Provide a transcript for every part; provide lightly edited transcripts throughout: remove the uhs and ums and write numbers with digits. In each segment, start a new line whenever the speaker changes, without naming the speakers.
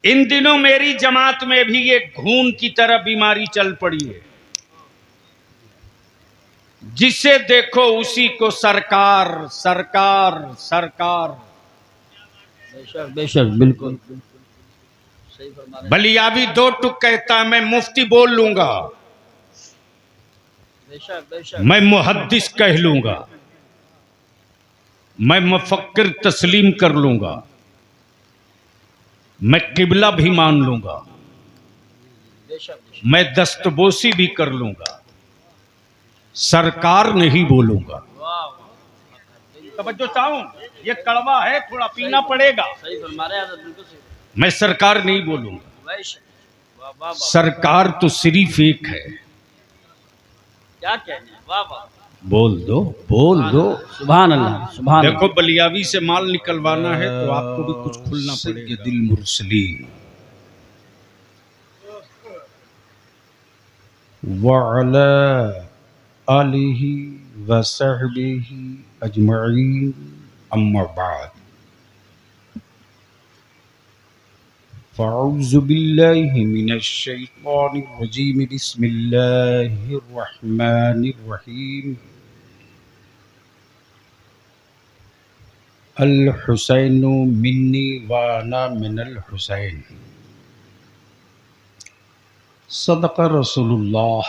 इन दिनों मेरी जमात में भी ये घून की तरह बीमारी चल पड़ी है। जिसे देखो उसी को सरकार सरकार सरकार।
बेशक बेशक, बिल्कुल सही फरमा रहे हैं।
बलियावी दो टुक कहता है, मैं मुफ्ती बोल लूंगा,
बेशक बेशक,
मैं मुहद्दिस कह लूंगा, मैं मुफक्किर तस्लीम कर लूंगा, मैं किबला भी मान लूंगा,
बेशक बेशक,
मैं दस्तबोसी भी कर लूंगा, सरकार नहीं बोलूंगा।
वाह वाह,
तवज्जो चाहूं, ये कड़वा है, थोड़ा पीना पड़ेगा।
सही फरमा रहे हैं, बिल्कुल सही।
मैं सरकार नहीं बोलूंगा।
बेशक, वाह वाह वाह,
सरकार तो सिर्फ एक है।
क्या कहने हैं, वाह वाह,
बोल दो, बोल दो।
सुभान अल्लाह, सुभान अल्लाह।
देखो, बलियावी से माल निकलवाना है तो आपको भी कुछ खुलना पड़ेगा। दिल मुरसलीन वअला आलिही व सहबिही अजमईन, अम्मा बाद, फ़अऊज़ु बिल्लाहि मिनश शैतानिर रजीम, बिस्मिल्लाहिर रहमानिर रहीम। अल हुसैनु मिन्नी व अना मिनल हुसैन। सदक़ रसूलुल्लाह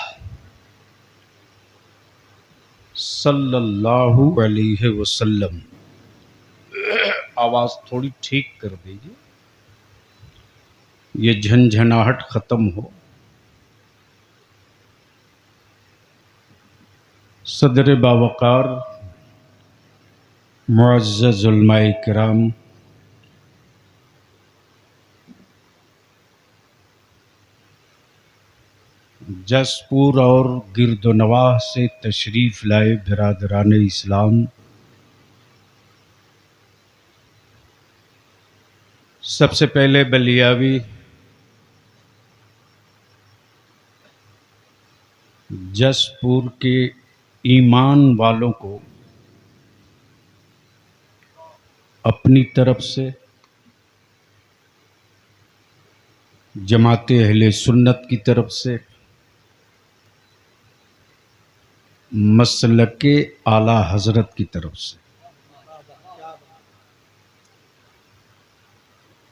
सल्लल्लाहु अलैहि वसल्लम। आवाज़ थोड़ी ठीक कर दीजिए, ये झंझनाहट ख़त्म हो। सदर बावकार मुअज़्ज़ज़ उलमाए किराम, जसपुर और गिरदोनवाह से तशरीफ़ लाए बिरादरान इस्लाम, सबसे पहले बलियावी जसपुर के ईमान वालों को अपनी तरफ से, जमाते अहले सुन्नत की तरफ से, मसलके आला हजरत की तरफ से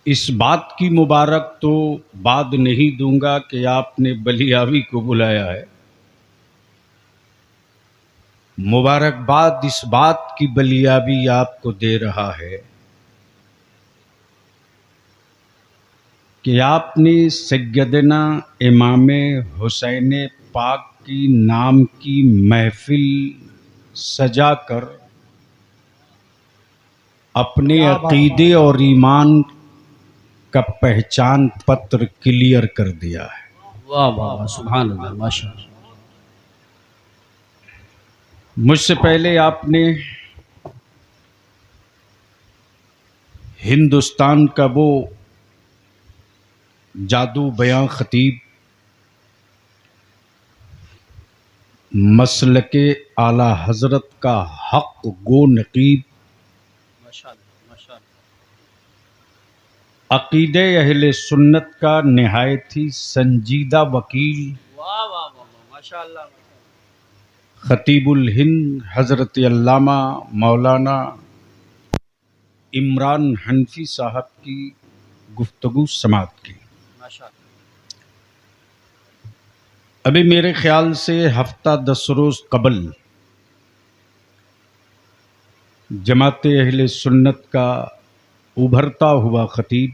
इस बात की मुबारक तो बाद नहीं दूंगा कि आपने बलियावी को बुलाया है। मुबारकबाद इस बात की बलियावी आपको दे रहा है कि आपने सैयदना इमाम हुसैन पाक की नाम की महफिल सजाकर अपने अकीदे और ईमान का पहचान पत्र क्लियर कर दिया है।
वाह वाह वाह, सुभान अल्लाह, माशाअल्लाह।
मुझसे पहले आपने हिंदुस्तान का वो जादू बयां खतीब, मसलके आला हजरत का हक गो नकीब,
माशाअल्लाह माशाअल्लाह,
अकीदे अहले सुन्नत का निहायत ही संजीदा वकील,
वाह वाह वाह, माशाअल्लाह,
खतीबुल हिंद हजरत अल्लामा मौलाना इमरान हनफी साहब की गुफ्तगू समात की।
माशाअल्लाह,
अभी मेरे ख्याल से हफ्ता 10 रोज़ कबल जमाते अहले सुन्नत का उभरता हुआ खतीब,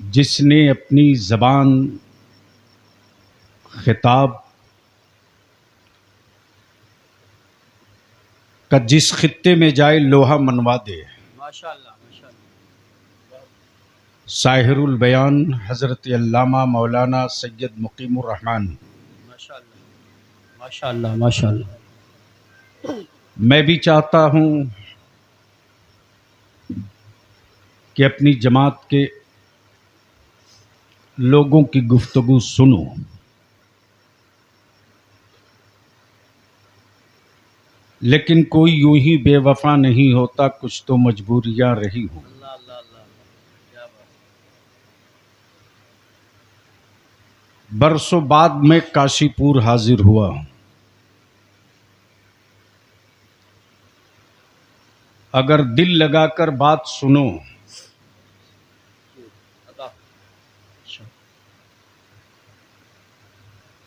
जिसने अपनी ज़बान खिताब का जिस खित्ते में जाए लोहा मनवा दे,
माशाअल्लाह माशाअल्लाह,
साहिरुल बयान हज़रत अल्लामा मौलाना सैयद मुकीमुर रहमान।
माशाअल्लाह माशाअल्लाह माशाअल्लाह।
मैं भी चाहता हूँ कि अपनी जमात के लोगों की गुफ्तगू सुनो, लेकिन कोई यूं ही बेवफा नहीं होता, कुछ तो मजबूरियां रही हों। बरसों बाद मैं काशीपुर हाजिर हुआ हूं। अगर दिल लगाकर बात सुनो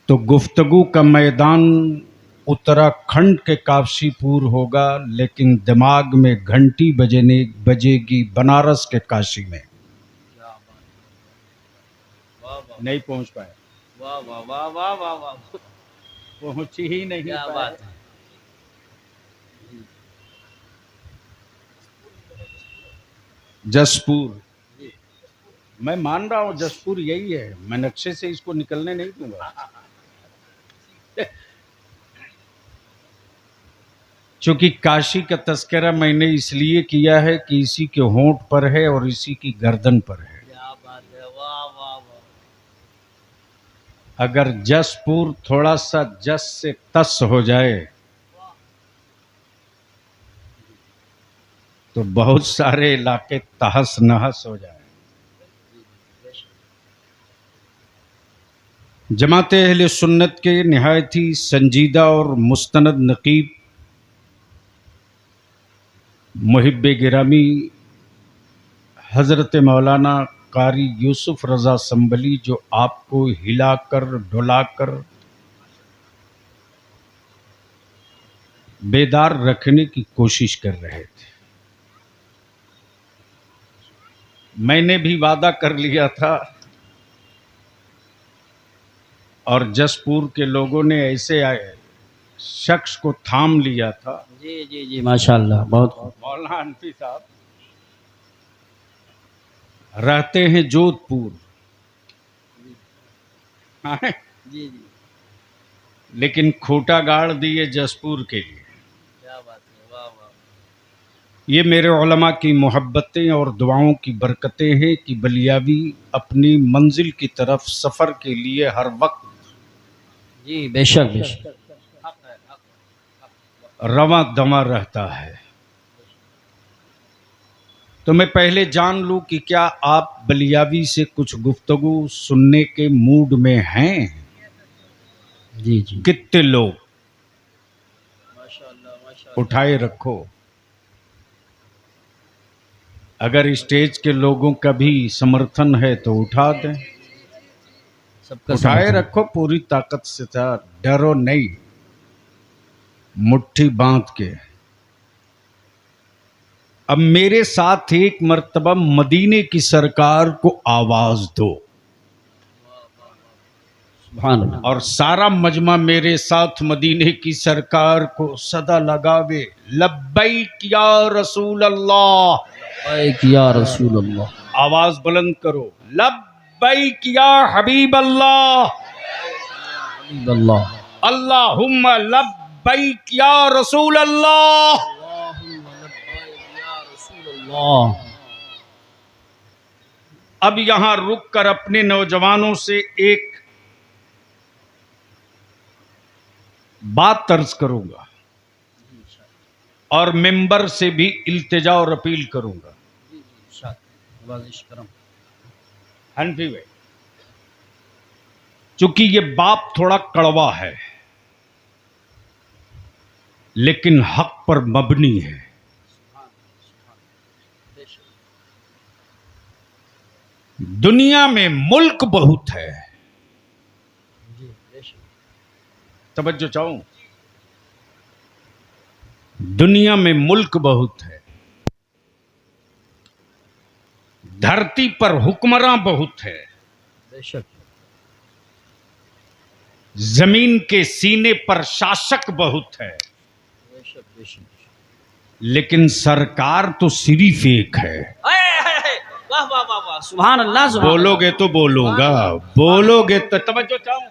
तो गुफ्तगू का मैदान उत्तराखंड के काशीपुर होगा, लेकिन दिमाग में घंटी बजेगी बनारस के काशी में। नहीं पहुंच पाए,
वाह वाह वाह वाह वाह वाह,
पहुंच ही नहीं
क्या
पाए।
बात है।
जसपुर, मैं मान रहा हूं जसपुर यही है, मैं नक्शे से इसको निकलने नहीं दूंगा। क्योंकि काशी का तस्करा मैंने इसलिए किया है कि इसी के होंठ पर है और इसी की गर्दन पर है।
क्या बात है, वाह वाह वाह।
अगर जसपुर थोड़ा सा जस से तस हो जाए तो बहुत सारे इलाके तहस नहस हो जाए। जमाते अहले सुन्नत के निहायत ही संजीदा और मुस्तनद नकीब मुहिब्बे गिरामी हज़रत मौलाना कारी यूसुफ रज़ा संभली, जो आपको हिलाकर डुलाकर बेदार रखने की कोशिश कर रहे थे। मैंने भी वादा कर लिया था और जसपुर के लोगों ने ऐसे शख्स को थाम लिया था।
जी जी जी, माशाल्लाह, बहुत खूब।
मौलाना हनफी साहब रहते हैं जोधपुर, हाँ,
जी जी,
लेकिन खोटा गाड़ दिए जसपुर के लिए।
क्या बात है, वाह वाह।
ये मेरे उलमा की मोहब्बतें और दुआओं की बरकतें हैं कि बलियावी अपनी मंजिल की तरफ सफ़र के लिए हर वक्त
जी बेशक बेशक, हक है, हक।
रवां दवा रहता है। तो मैं पहले जान लूं कि क्या आप बलियावी से कुछ गुफ्तगू सुनने के मूड में हैं?
जी जी,
कितने लोग?
माशाल्लाह माशाल्लाह।
उठाए रखो। अगर स्टेज के लोगों का भी समर्थन है तो उठा दें,
सबका
उठाए
समर्थन।
रखो पूरी ताकत से, था डरो नहीं, मुट्ठी बांध के। अब मेरे साथ एक मर्तबा मदीने की सरकार को आवाज दो,
सुभान अल्लाह।
और सारा मजमा मेरे साथ मदीने की सरकार को सदा लगावे, लब्बैक या रसूल अल्लाह।
या रसूल अल्लाह।
आवाज बुलंद करो, लब्बैक या हबीब अल्लाह,
अल्लाह।
अल्लाहुम्मा लब्बैक या रसूल अल्लाह। अब यहां रुक कर अपने नौजवानों से एक बात अर्ज करूंगा और मिंबर से भी इल्तिजा और अपील करूंगा। हनफी भाई, चूंकि ये बाप थोड़ा कड़वा है लेकिन हक पर मबनी है। दुनिया में मुल्क बहुत है, तवज्जो चाहूं, दुनिया में मुल्क बहुत है, धरती पर हुक्मरां बहुत है,
बेशक,
जमीन के सीने पर शासक बहुत है,
बेशक बेशक।
लेकिन सरकार तो सिर्फ एक है।
वाह वाह वाह वाह, सुभान अल्लाह, सुभान
बोलोगे तो बोलूंगा, बोलोगे तो, तवज्जो चाहूं,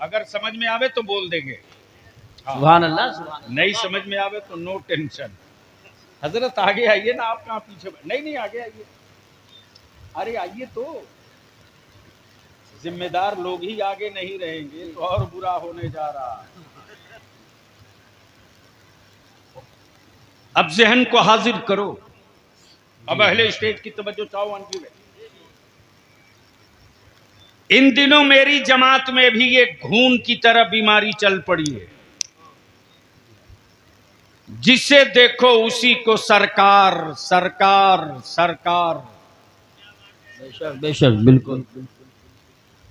अगर समझ में आवे तो बोल देंगे,
सुभान अल्लाह, सुभान अल्लाह।
नहीं समझ में आवे तो नो टेंशन। हजरत आगे आइए ना, आप कहाँ पीछे? नहीं आगे आइए, अरे आइए तो, जिम्मेदार लोग ही आगे नहीं रहेंगे तो और बुरा होने जा रहा। अब जहन को हाजिर करो अब अहले स्टेज की तवज्जो चाहो आंटी में। इन दिनों मेरी जमात में भी एक घून की तरह बीमारी चल पड़ी है, जिसे देखो उसी को सरकार सरकार सरकार।
बेशक बेशक, बिल्कुल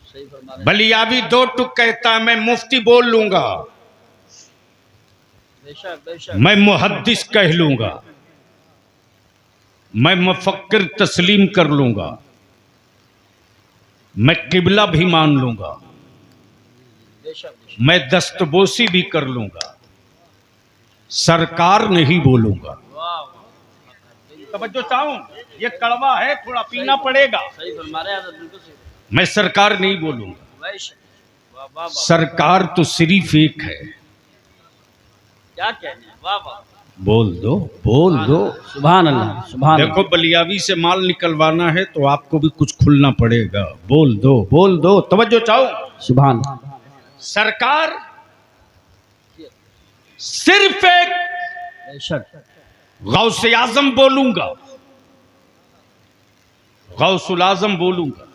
सही फरमा रहे हैं।
बलियावी दो टुक कहता है, मैं मुफ्ती बोल लूंगा,
बेशक बेशक,
मैं मुहद्दिस कह लूंगा, मैं मुफक्किर तस्लीम कर लूंगा, मैं किबला भी मान लूंगा,
बेशक बेशक,
मैं दस्तबोसी भी कर लूंगा, सरकार नहीं बोलूंगा।
वाह,
तवज्जो चाहूं, ये कड़वा है, थोड़ा पीना पड़ेगा।
सही फरमा रहे हैं आप, बिल्कुल सही।
मैं सरकार नहीं बोलूंगा।
बेशक, वाह वाह वाह,
सरकार तो सिर्फ एक है।
क्या कहने हैं, वाह वाह,
बोल दो बोल दो।
सुभान अल्लाह, सुभान
देखो बलियावी से माल निकलवाना है तो आपको भी कुछ खुलना पड़ेगा। बोल दो बोल दो, तवज्जो चाहो।
अल्लाह, सुभान।
सरकार सिर्फ एक
बेशक,
गौसे आजम बोलूंगा, गौसुल आजम बोलूंगा,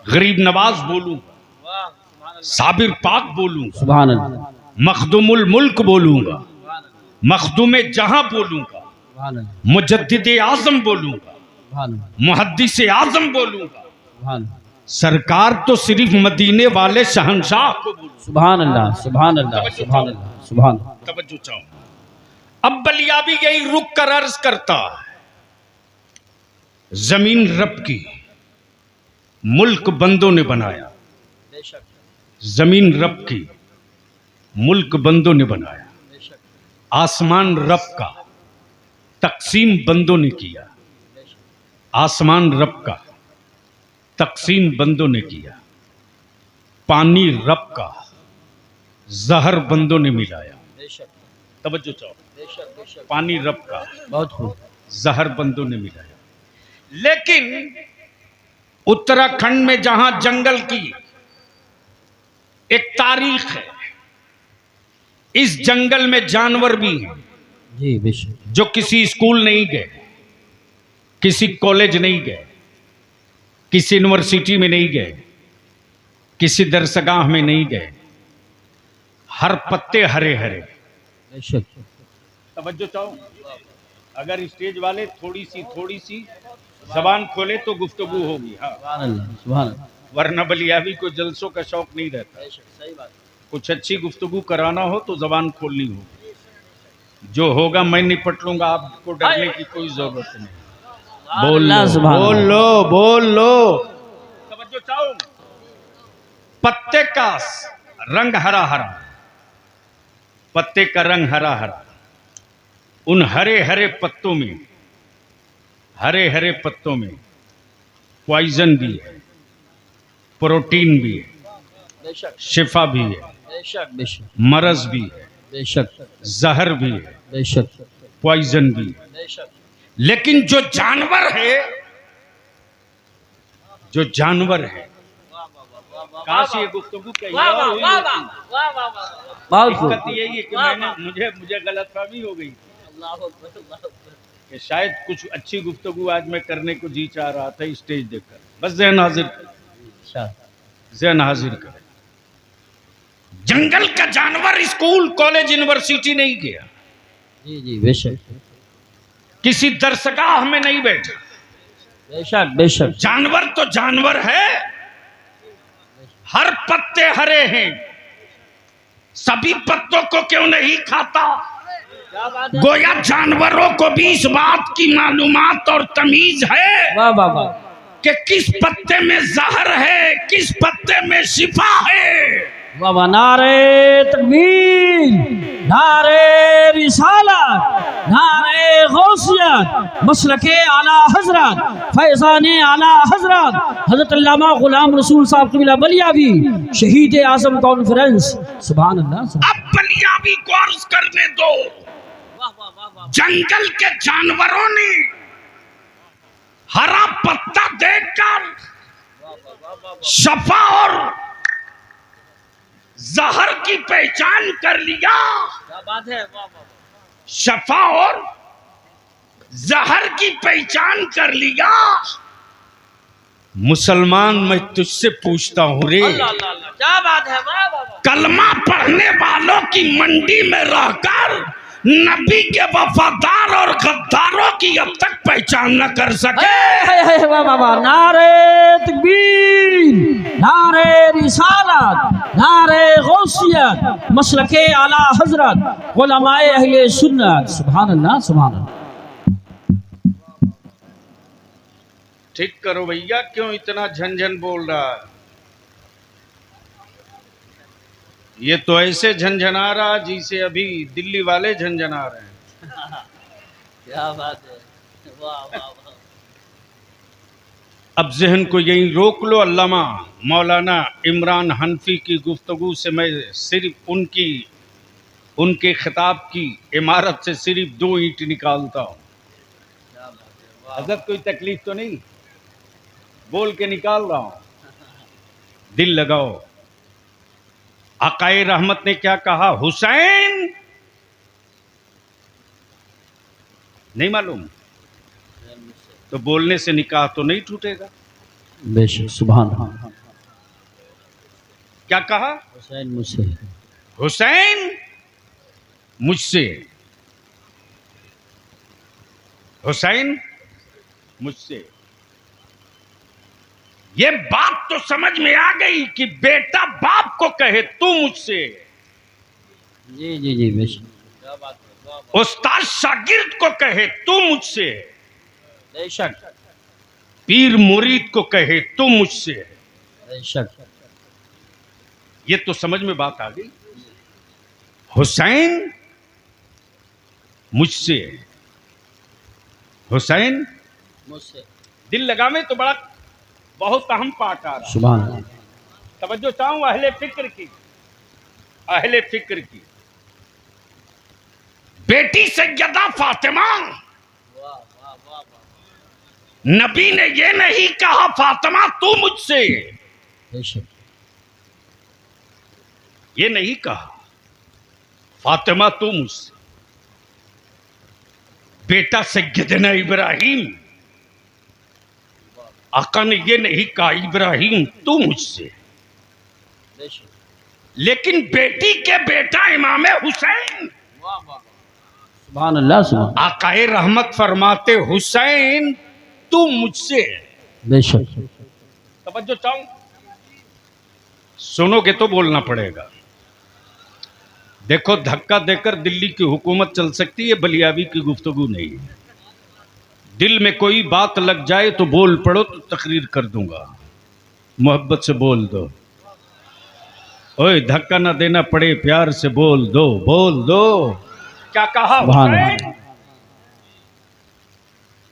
गरीब नवाज बोलूंगा,
वाह, सुभान अल्लाह,
साबिर पाक बोलूंगा,
सुभान अल्लाह,
मखदुमुल मुल्क बोलूंगा,
सुभान अल्लाह,
मखदुम जहां बोलूंगा,
सुभान अल्लाह,
मुजद्दिद आजम बोलूंगा,
सुभान अल्लाह,
मुहद्दिस आजम बोलूंगा।
सुभान अल्लाह,
सरकार तो सिर्फ मदीने वाले शहंशाह को बोलूंगा।
सुभान अल्लाह, सुभान अल्लाह, सुभान अल्लाह, सुभान अल्लाह।
तवज्जो चाहो। अब बलियावी यही रुक कर अर्ज करता है, जमीन रब की, मुल्क बंदों ने बनाया।
बेशक
जमीन रब की, मुल्क बंदों ने बनाया।
बेशक
आसमान रब का, तकसीम बंदों ने किया।
बेशक,
आसमान रब का, तकसीम बंदों ने किया। पानी रब का, जहर बंदों ने मिलाया।
बेशक
तवज्जो चाहो।
बेशक बेशक,
पानी रब का,
बहुत खूब।
जहर बंदों ने मिलाया। लेकिन उत्तराखंड में जहां जंगल की एक तारीख है, इस जंगल में जानवर भी हैं
जी बेशक,
जो किसी स्कूल नहीं गए, किसी कॉलेज नहीं गए, किसी यूनिवर्सिटी में नहीं गए, किसी दरसगाह में नहीं गए। हर पत्ते हरे हरे।
बेशक,
तवज्जो चाहो। अगर स्टेज वाले थोड़ी सी जबान खोले तो गुफ्तगू होगी। हाँ,
सुभान अल्लाह, सुभान अल्लाह,
वरना बलियावी को जलसों का शौक नहीं रहता।
बेशक सही बात।
कुछ अच्छी गुफ्तगू कराना हो तो जबान खोलनी होगी। जो होगा मैं निपट लूंगा, आपको डरने की कोई जरूरत नहीं। बोल लो बोल लो बोल लो। तवज्जो चाहो। पत्ते का रंग हरा हरा, पत्ते का रंग हरा हरा। उन हरे हरे पत्तों में, हरे हरे पत्तों में पॉइजन भी है, प्रोटीन भी है,
बेशक
शिफा भी है,
बेशक बेशक,
मरज भी है,
बेशक
जहर भी है,
बेशक
पॉइजन भी है।
बेशक,
लेकिन जो जानवर है, जो जानवर है, काश ये गुफ्तगू कही
वाह वाह
हुई
वाह
होती।
वाह वाह वाह, बहुत खूब।
दिक्कत यही है कि मुझे गलतफहमी हो गई
अल्लाह अकबर, अल्लाह अकबर।
कि शायद कुछ अच्छी गुफ्तगू आज मैं करने को जी चाह रहा था स्टेज देखकर। बस ज़हन हाजिर कर,
अच्छा,
ज़हन हाजिर कर। जंगल का जानवर स्कूल कॉलेज यूनिवर्सिटी नहीं गया,
जी जी बेशक
किसी दरसगाह में नहीं बैठा।
बेशक बेशक,
जानवर तो जानवर है, हर पत्ते हरे हैं, सभी पत्तों को क्यों नहीं खाता?
क्या बात है,
गोया जानवरों को भी इस बात की मालूमात और तमीज है
वाह वाह वाह,
कि किस पत्ते में जहर है, किस पत्ते में शिफा है।
वाह वाह, नारे तकबीर, नारे रिसालत, नारे गौसियत, मसलके आला हजरत, फैज़ाने आला हजरत हजरत अल्लामा गुलाम रसूल साहब क़िबला बलियावी, शहीद आज़म कॉन्फ्रेंस। सुभान अल्लाह, सुभान
अब बलियावी को अर्ज करने दो। जंगल के जानवरों ने हरा पत्ता देखकर शफा और जहर की पहचान कर लिया।
क्या बात है, वाह वाह,
शफा और जहर की पहचान कर लिया। मुसलमान मैं तुझसे पूछता हूं रे,
अल्लाह अल्लाह अल्लाह, क्या बात है, वाह वाह वाह।
कलमा पढ़ने वालों की मंडी में रहकर नबी के वफादार और गद्दारों की अब तक पहचान न कर सके।
है वाह वाह वाह। नारे तकबीर, नारे रिसालत, नारे गौसियत, मसलके आला हजरत, उलमाए अहले सुन्नत। सुभान अल्लाह सुभान अल्लाह।
ठीक करो भैया, क्यों इतना झंझन बोल रहा है? ये तो ऐसे झंझना रहा जिसे अभी दिल्ली वाले झंझना रहे हैं।
क्या बात है, वाह वाह वाह।
अब जहन को यहीं रोक लो। अल्लामा मौलाना इमरान हनफी की गुफ्तगू से मैं सिर्फ उनके खिताब की इमारत से सिर्फ 2 ईंट निकालता हूँ। हजरत कोई तकलीफ तो नहीं, बोल के निकाल रहा हूँ। दिल लगाओ। आकाए रहमत ने क्या कहा? हुसैन नहीं मालूम तो बोलने से निकाह तो नहीं टूटेगा।
बेशक, सुभान अल्लाह।
क्या कहा?
हुसैन मुझसे,
हुसैन मुझसे, हुसैन मुझसे। ये बात तो समझ में आ गई कि बेटा बाप को कहे तू मुझसे,
जी जी जी बेशक, क्या बात है, वाह वाह।
उस्ताद शागिर्द को कहे तू मुझसे,
बेशक
पीर मुरीद को कहे तू मुझसे।
बेशक,
ये तो समझ में बात आ गई। हुसैन मुझसे, हुसैन
मुझसे।
दिल लगावे तो बड़ा बहुत अहम पार्ट आ रहा।
सुभान अल्लाह।
तवज्जो चाहूं अहले फिक्र की, अहले फिक्र की। बेटी सैयदा फातिमा, नबी ने ये नहीं कहा फातिमा तू मुझसे,
बेशक,
ये नहीं कहा फातिमा तू मुझसे। बेटा सैयदना इब्राहिम, आका ने ये नहीं कहा इब्राहिम तू मुझसे।
बेशक,
लेकिन बेटी के बेटा इमाम हुसैन,
वाह वाह, सुभान अल्लाह सुभान।
आकाए रहमत फरमाते हुसैन तू मुझसे।
बेशक,
तवज्जो चाहूं, सुनोगे तो बोलना पड़ेगा। देखो धक्का देकर दिल्ली की हुकूमत चल सकती है, बलियावी की गुफ्तगू नहीं है। दिल में कोई बात लग जाए तो बोल पड़ो तो तकरीर कर दूंगा। मोहब्बत से बोल दो। ओए धक्का ना देना पड़े, प्यार से बोल दो, बोल दो। क्या कहा हुसैन?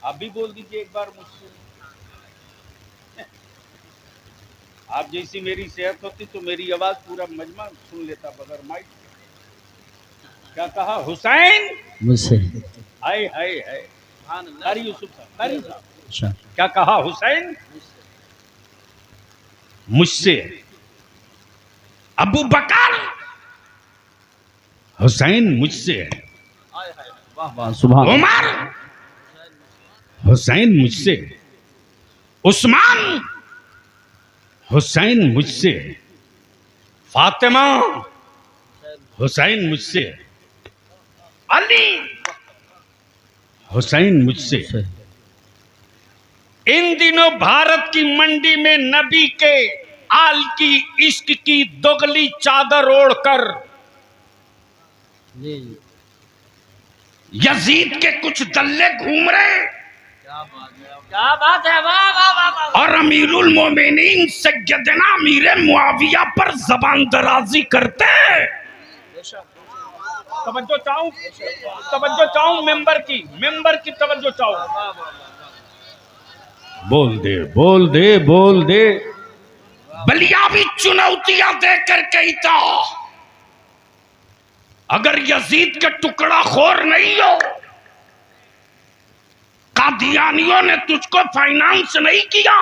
आप भी बोल दीजिए एक बार मुझसे। आप जैसी मेरी सेहत होती तो मेरी आवाज पूरा मजमा सुन लेता बगैर माइक। क्या कहा हुसैन
मुझसे।
हाय हाय हाय। कारी यूसुफ साहब, कारी साहब।
अच्छा,
क्या कहा हुसैन मुझसे। अबू बकर, हुसैन मुझसे।
वाह वाह, सुभान।
उमर, हुसैन मुझसे। उस्मान, हुसैन मुझसे। फातिमा, हुसैन मुझसे। अली, हुसैन मुझसे। इन दिनों भारत की मंडी में नबी के आल की इश्क की दोगली चादर ओढ़कर यजीद के कुछ दल्ले घूम रहे।
क्या बात है, वाह वाह वाह वाह।
और अमीरुल मोमिनीन सैयदना अमीर मुआविया पर जबान दराजी करते हैं। तवज्जो चाहूं मेंबर की तवज्जो चाहूं। बोल दे बोल दे बोल दे। बलियावी चुनौतियां देकर कहता अगर यजीद के टुकड़ा खोर नहीं हो, कादियानियों ने तुझको फाइनेंस नहीं किया,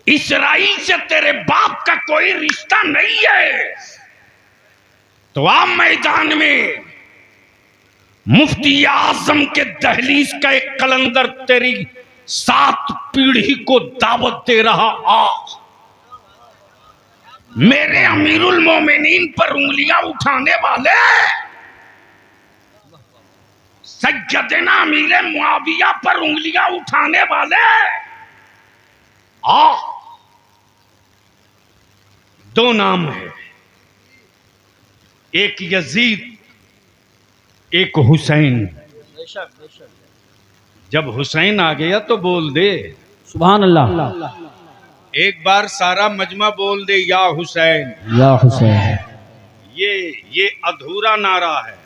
इसराइल से तेरे बाप का कोई रिश्ता नहीं है, तो आ मैदान में मुफ्ती आजम के दहलीज का एक कलंदर तेरी 7 पीढ़ी को दावत दे रहा। आ मेरे अमीरुल मोमिनीन पर उंगलियां उठाने वाले, सैयदना अमीर मुआविया पर उंगलियां उठाने वाले, आ 2 नाम है, एक यजीद, एक हुसैन। जब हुसैन आ गया तो बोल दे
सुभान अल्लाह।
एक बार सारा मजमा बोल दे या हुसैन।
या हुसैन।
ये अधूरा नारा है।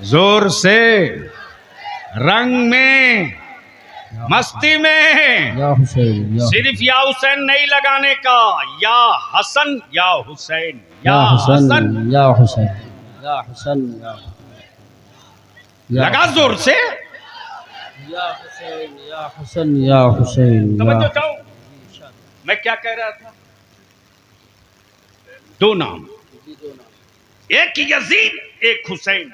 जोर से, रंग में, मस्ती में,
या हुसैन।
सिर्फ या हुसैन नहीं लगाने का, या हसन या हुसैन,
या हुसैन। या हुसैन। या हुसैन।
लगा जोर से।
या हुसैन। या हुसैन। या हुसैन।
समझो चाहो मैं क्या कह रहा था? 2 नाम, एक यजीद, एक हुसैन।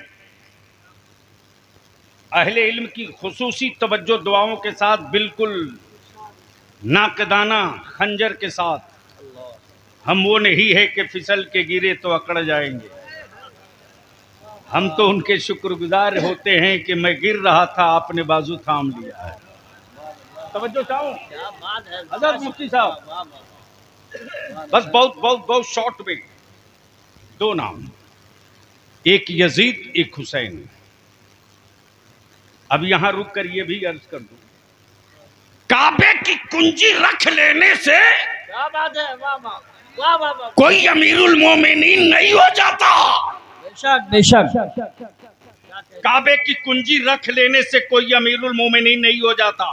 अहले इल्म की खुसूसी तवज्जो दुआओं के साथ, बिल्कुल नाकदाना खंजर के साथ। हम वो नहीं है कि फिसल के गिरे तो अकड़ जाएंगे। हम तो उनके शुक्रगुजार होते हैं कि मैं गिर रहा था, आपने बाजू थाम लिया है। तवज्जो चाहूं हजरत मुफ्ती साहब, बस बहुत बहुत बहुत शॉर्ट में 2 नाम, एक यजीद, एक हुसैन। अब यहां रुक कर ये भी अर्ज कर दूं, काबे की कुंजी रख लेने से
क्या बात है, वाह वाह, वाह वाह वाह।
कोई अमीरुल मोमिनीन नहीं हो जाता।
बेशक बेशक।
काबे की कुंजी रख लेने से कोई अमीरुल मोमिनीन नहीं हो जाता।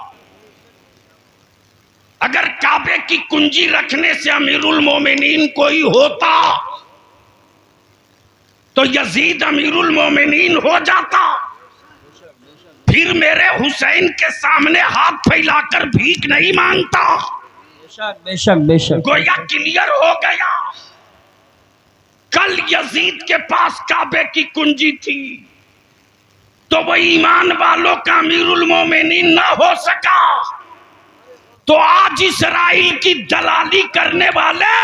अगर काबे की कुंजी रखने से अमीरुल मोमिनीन कोई होता तो यजीद अमीरुल मोमिनीन हो जाता। फिर मेरे हुसैन के सामने हाथ फैलाकर भीख नहीं मांगता।
बेशक बेशक बेशक।
गोया क्लियर हो गया। कल यजीद के पास काबे की कुंजी थी तो वो ईमान वालों का अमीरुल मोमिनीन ना हो सका, तो आज इसराइल की दलाली करने वाले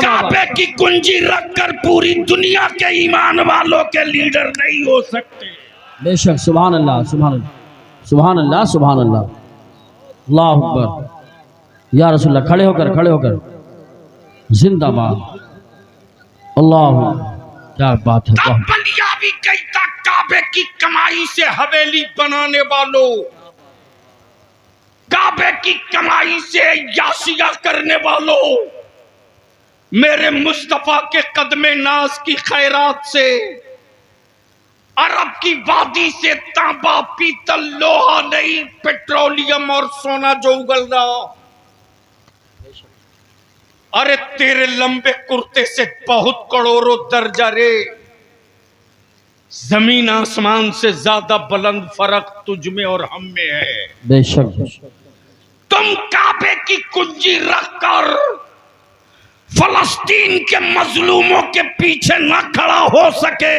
काबे की कुंजी रखकर पूरी दुनिया के ईमान वालों के लीडर नहीं हो सकते।
बेशक। सुभान अल्लाह, सुभान अल्लाह, सुभान अल्लाह, सुभान अल्लाह, अल्लाहु अकबर। या रसूलल्लाह, खड़े होकर जिंदाबाद। अल्लाह, क्या बात है।
बलिया भी कहता, काबे की कमाई से हवेली बनाने वालों, काबे की कमाई से यासिया करने वालों, मेरे मुस्तफा के कदमे नाज की खैरात से अरब की वादी से तांबा, पीतल, लोहा नहीं, पेट्रोलियम और सोना जो उगल रहा। अरे तेरे लंबे कुर्ते से बहुत करोड़ों दर्जा रे, जमीन आसमान से ज्यादा बुलंद फर्क तुझ में और हम में है।
बेशक।
तुम काबे की कुंजी रखकर फलस्तीन के मजलूमों के पीछे न खड़ा हो सके,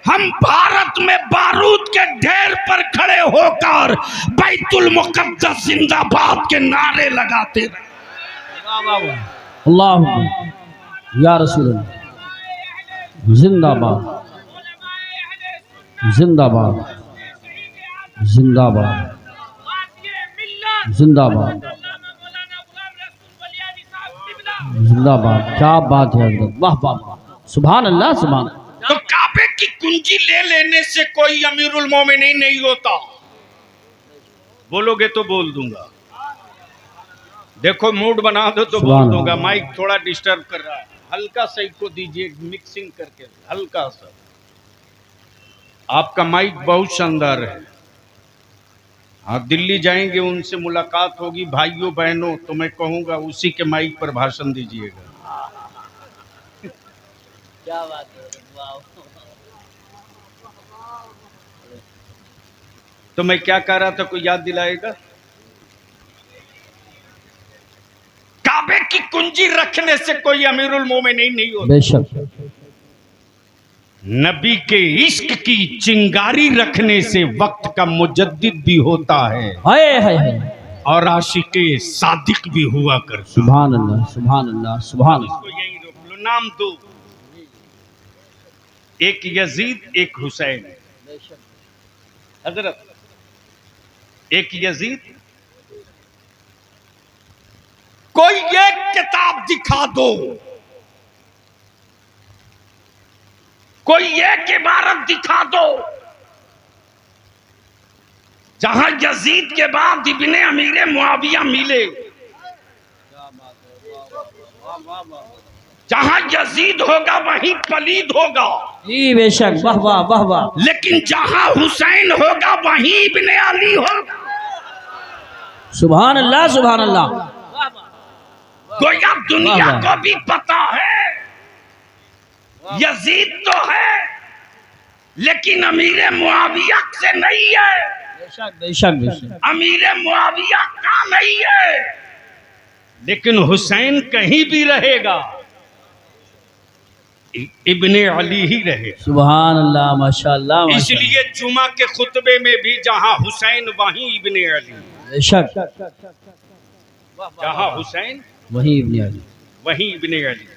हम भारत में बारूद के ढेर पर खड़े होकर बैतुल मुकद्दस जिंदाबाद के नारे लगाते रहे।
अल्लाह, या रसूलल्लाह, जिंदाबाद जिंदाबाद जिंदाबाद जिंदाबाद जिंदाबाद। क्या बात है हजरत, वाह वाह, सुभान अल्लाह, सुभान।
तो काबे की कुंजी ले लेने से कोई अमीरुल मोमिनीन नहीं होता। बोलोगे तो बोल दूंगा। देखो मूड बना दो तो बोल दूंगा। माइक थोड़ा डिस्टर्ब कर रहा है, हल्का सा इसको दीजिए मिक्सिंग करके, हल्का सा। आपका माइक बहुत शानदार है। आप दिल्ली जाएंगे, उनसे मुलाकात होगी भाइयों बहनों, तो मैं कहूंगा उसी के माइक पर भाषण दीजिएगा।
क्या बात है,
तो मैं क्या कह रहा था, कोई याद दिलाएगा? काबे की कुंजी की रखने से कोई अमीरुल मोमिनीन नहीं होता।
बेशक।
नबी के इश्क की चिंगारी रखने से वक्त का मुजद्दिद भी होता है
हाय हाय हाय।
और आशिके सादिक भी हुआ करता।
सुभान अल्लाह, सुभान अल्लाह, सुभान अल्लाह।
इसको यही रोक लो। नाम दो, एक यजीद, एक हुसैन। हजरत, एक यजीद, कोई एक किताब दिखा दो, कोई एक इबारत दिखा दो जहां यजीद के बाद इब्ने अमीर मुआविया मिले, जहां यजीद होगा वहीं पलीद होगा।
जी बेशक, वाह वाह वाह वाह।
लेकिन जहां हुसैन होगा वहीं इब्ने अली होगा।
सुभान अल्लाह, सुभान अल्लाह।
गोया दुनिया को भी पता है यजीद तो है लेकिन अमीर मुआविया से नहीं है।
बेशक बेशक बेशक।
अमीर मुआविया का नहीं है, लेकिन हुसैन कहीं भी रहेगा, इब्ने अली ही रहेगा।
सुभान अल्लाह, माशाअल्लाह, माशाअल्लाह।
इसलिए जुमा के खुतबे में भी जहां हुसैन वहीं इब्ने अली,
बेशक।
जहां हुसैन
वही इब्ने अली,
वहीं इब्ने अली।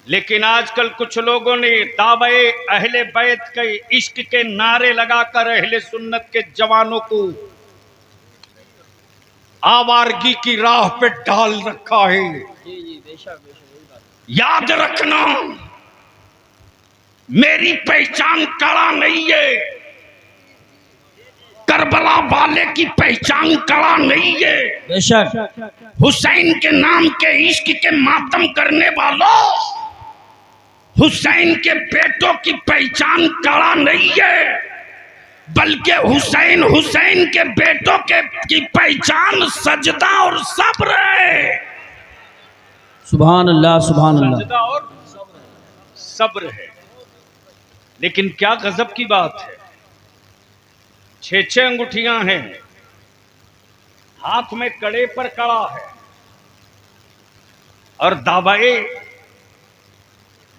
लेकिन आजकल कुछ लोगों ने दावे अहले बैत के इश्क के नारे लगाकर अहले सुन्नत के जवानों को आवारगी की राह पे डाल रखा है।
जी जी, बेशक बेशक।
याद रखना, मेरी पहचान कड़ा नहीं है, करबला वाले की पहचान कड़ा नहीं है।
बेशक।
हुसैन के नाम के इश्क के मातम करने वालों, हुसैन के बेटों की पहचान कड़ा नहीं है, बल्कि हुसैन हुसैन के बेटों की पहचान सजदा और सब्र है।
सुभान अल्लाह, सुभान अल्लाह।
सजदा और सब्र है। लेकिन क्या गजब की बात है, 6 अंगूठियां हैं, हाथ में कड़े पर कड़ा है और दावाए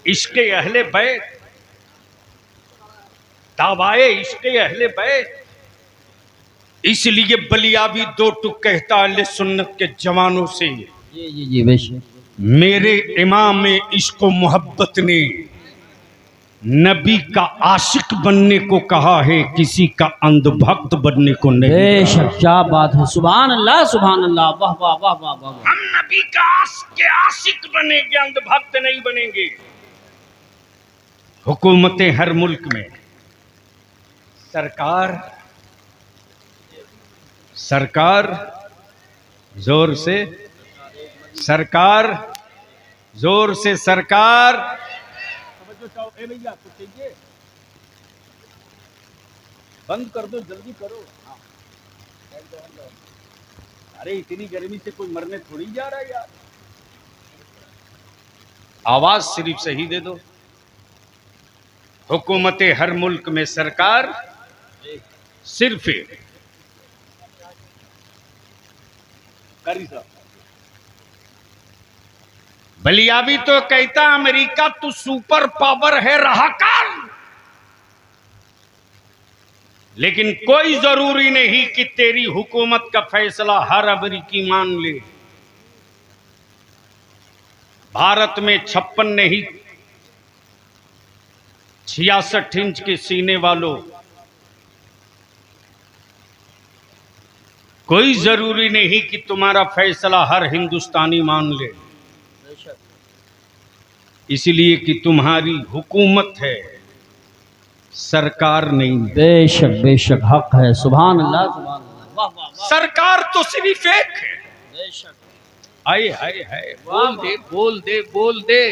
इश्क़े अहले बैत, दावाए इश्क़े अहले बैत। इसलिए बलियाबी दो टुक कहता अहले सुन्नत के जवानों से,
जी जी जी, बेशक।
मेरे इमाम इश्क व मोहब्बत ने नबी का आशिक बनने को कहा है, किसी का अंधभक्त बनने को नहीं।
बेशक, क्या बात है। सुभान अल्लाह, सुभान अल्लाह, वाह वाह वाह वाह वाह।
हम नबी का आशिक बनेंगे, अंधभक्त नहीं बनेंगे। हुकूमतें हर मुल्क में, सरकार जोर से, सरकार जोर से, सरकार भैया कुछ चाहिए, बंद कर दो, जल्दी करो। अरे इतनी गर्मी से कोई मरने थोड़ी जा रहा है यार, आवाज सिर्फ सही दे दो। हुकूमतें हर मुल्क में, सरकार सिर्फ बलियाबी तो कहता अमेरिका तू सुपर पावर है, रहा कर। लेकिन कोई जरूरी नहीं कि तेरी हुकूमत का फैसला हर अमेरिकी मान ले। भारत में 56 नहीं 66 इंच के सीने वालों, कोई जरूरी नहीं कि तुम्हारा फैसला हर हिंदुस्तानी मान ले, इसलिए कि तुम्हारी हुकूमत है, सरकार नहीं है।
बेशक बेशक, हक है। सुभान अल्लाह, सुभान अल्लाह, वाह वाह वाह।
सरकार तो सिर्फ एक है।
बेशक।
हाय हाय हाय, बोल दे बोल दे बोल दे।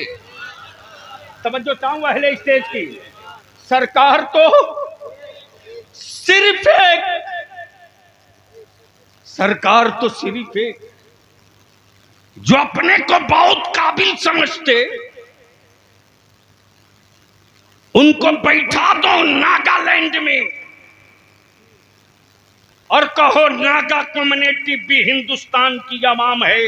तवज्जो चाहूंगा अहले स्टेज की, सरकार तो सिर्फ एक, सरकार तो सिर्फ एक। जो अपने को बहुत काबिल समझते उनको बैठा दो नागालैंड में और कहो नागा कम्युनिटी भी हिंदुस्तान की अवाम है।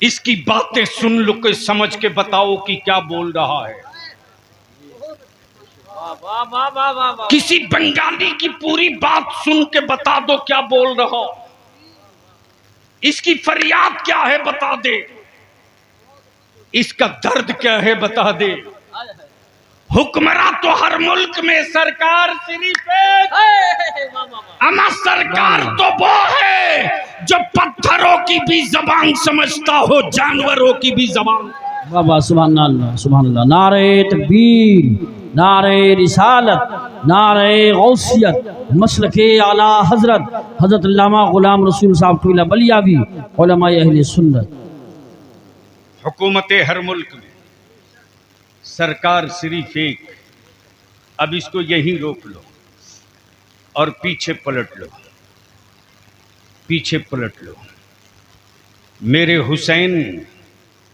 इसकी बातें सुन लो के समझ के बताओ कि क्या बोल रहा है। किसी बंगाली की पूरी बात सुन के बता दो क्या बोल रहा, इसकी फरियाद क्या है बता दे, इसका दर्द क्या है बता दे। हुक्मरान तो हर मुल्क में सरकार सिर्फ एक, अमा सरकार तो वो है जो पत्थरों की भी जबान समझता हो, जानवरों की भी जबान।
बाबा सुभान अल्लाह सुभान अल्लाह। नारे तकबीर, नारे रिसालत, नारे गौसियत, मसलके आला हजरत हजरत अल्लामा गुलाम रसूल साहब कबीला बलियावी उलमा अहले सुन्नत।
हुकूमत हर मुल्क में सरकार सिर्फ एक, अब इसको यहीं रोक लो और पीछे पलट लो, पीछे पलट लो। मेरे हुसैन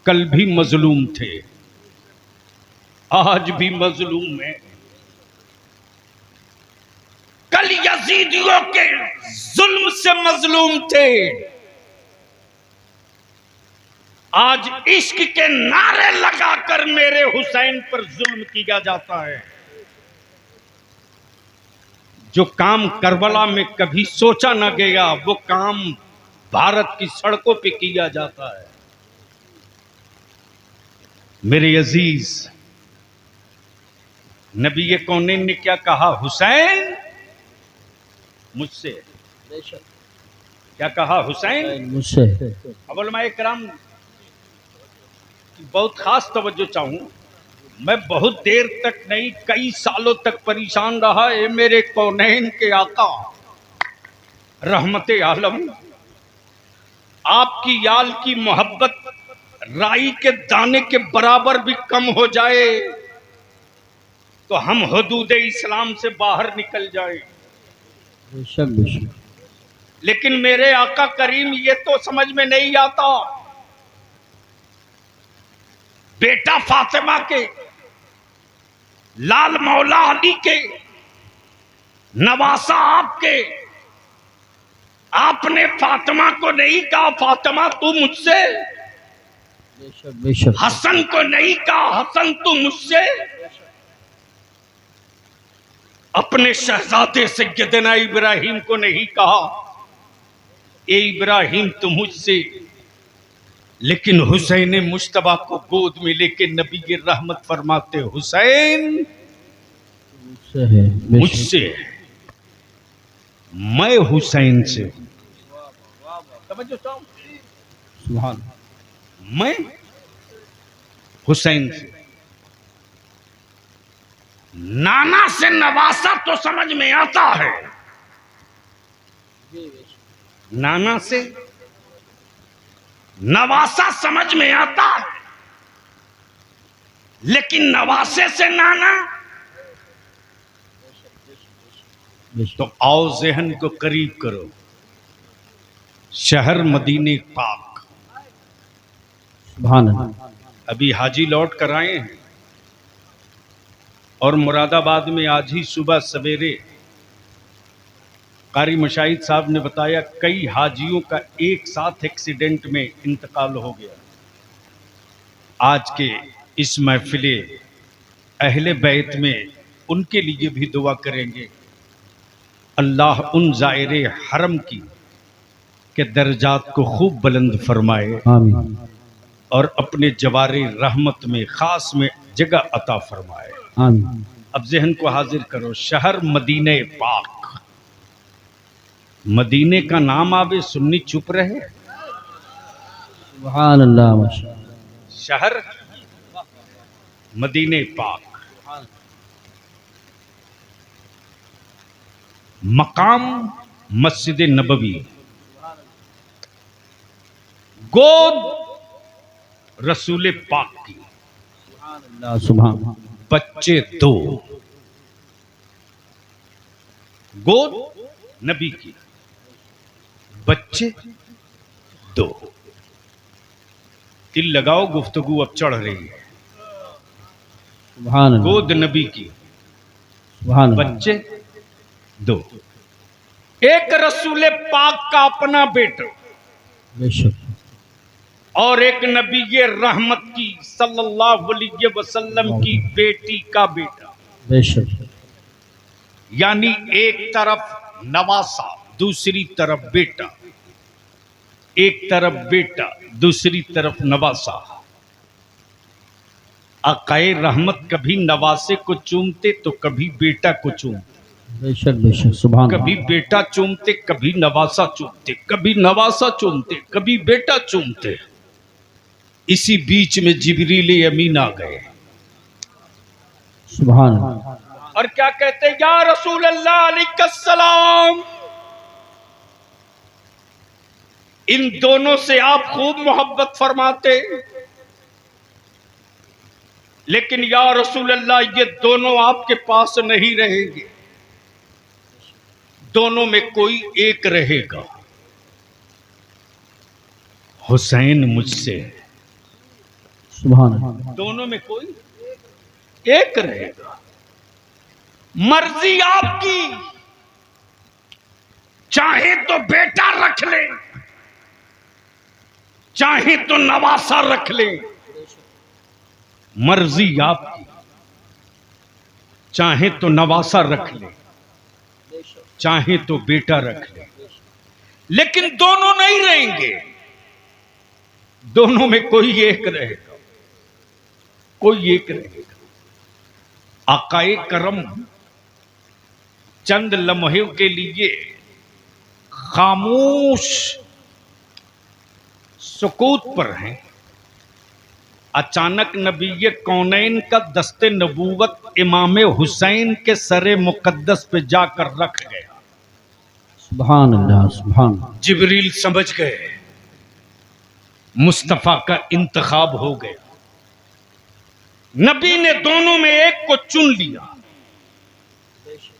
कल भी मजलूम थे, आज भी मजलूम है। कल यजीदियों के जुल्म से मजलूम थे, आज इश्क के नारे लगाकर मेरे हुसैन पर जुल्म किया जाता है। जो काम करबला में कभी सोचा न गया वो काम भारत की सड़कों पे किया जाता है। मेरे अजीज, नबी कौनैन ने क्या कहा? हुसैन मुझसे। क्या कहा? हुसैन
मुझसे।
अब उलमा इकराम बहुत खास तवज्जो चाहूं, मैं बहुत देर तक नहीं कई सालों तक परेशान रहा। ये मेरे कौनैन के आका रहमते आलम, आपकी याल की मोहब्बत राई के दाने के बराबर भी कम हो जाए तो हम हुदूद इस्लाम से बाहर निकल जाए।
बेशक बेशक।
लेकिन मेरे आका करीम ये तो समझ में नहीं आता। बेटा फातिमा के, लाल मौला अली के, नवासा आपके, आपने फातिमा को नहीं कहा फातिमा तू मुझसे,
बेशक बेशक।
हसन को नहीं कहा हसन तू मुझसे, अपने शहजादे सैयदना इब्राहिम को नहीं कहा ए इब्राहिम तू मुझसे। लेकिन हुसैन मुश्तबा को गोद में लेके नबी की रहमत फरमाते हुसैन मुझसे है, मैं हुसैन से हूं।
सुभान।
मैं हुसैन से। नाना से नवासा तो समझ में आता है, नाना से नवासा समझ में आता है, लेकिन नवासे से नाना तो आओ जहन को करीब करो। शहर मदीने पाक।
सुभान अल्लाह।
अभी हाजी लौट कर आए हैं और मुरादाबाद में आज ही सुबह सवेरे कारी मुशाहिद साहब ने बताया कई हाजियों का एक साथ एक्सीडेंट में इंतकाल हो गया। आज के इस महफिले अहले बैत में उनके लिए भी दुआ करेंगे। अल्लाह उन ज़ायरे हरम की के दर्जात को खूब बुलंद फरमाए
आमीन
और अपने जवारे रहमत में खास में जगह अता फरमाए
आमीन।
अब जहन को हाजिर करो। शहर मदीने पाक। मदीने का नाम आवे सुन्नी चुप रहे।
सुभान अल्लाह माशाअल्लाह।
शहर मदीने पाक। मकाम मस्जिद नबवी। गोद रसूल पाक की।
सुभान।
बच्चे दो। गोद नबी की, बच्चे दो। दिल लगाओ, गुफ्तगू अब चढ़ रही है।
सुभान अल्लाह।
गोद नबी की,
सुभान अल्लाह।
बच्चे दो। एक रसूल पाक का अपना बेटा,
बेशक।
और एक नबी रहमत की सल्लल्लाहु अलैहि वसल्लम की बेटी का बेटा,
बेशक
यानी एक तरफ नवासा दूसरी तरफ बेटा, एक तरफ बेटा दूसरी तरफ नवासा। आकाए रहमत कभी नवासे को चूमते तो कभी बेटा को चूमते,
बेशक बेशक सुभान
कभी
अल्लाह।
बेटा चूमते कभी नवासा चूमते, कभी नवासा चूमते कभी बेटा चूमते। इसी बीच में जिब्रील अमीन आ गए
सुभान अल्लाह।
और क्या कहते, या रसूल अल्लाह अलैहिस्सलाम, इन दोनों से आप खूब मोहब्बत फरमाते, लेकिन या रसूल अल्लाह ये दोनों आपके पास नहीं रहेंगे, दोनों में कोई एक रहेगा। हुसैन मुझसे,
सुभान अल्लाह।
दोनों में कोई एक रहेगा। मर्जी आपकी, चाहे तो बेटा रख ले, चाहे तो नवासा रख ले, मर्जी आपकी, चाहे तो नवासा रख ले, चाहे तो बेटा रख ले, लेकिन दोनों नहीं रहेंगे, दोनों में कोई एक रहेगा, कोई एक रहेगा। आकाए करम चंद लम्हे के लिए खामोश सुकूत पर हैं। अचानक नबी कौनैन का दस्ते नबूवत इमाम हुसैन के सरे मुकद्दस पे जाकर रख गया।
सुभान अल्लाह सुभान अल्लाह।
जिब्रील समझ गए मुस्तफा का इंतखाब हो गया। नबी ने दोनों में एक को चुन लिया,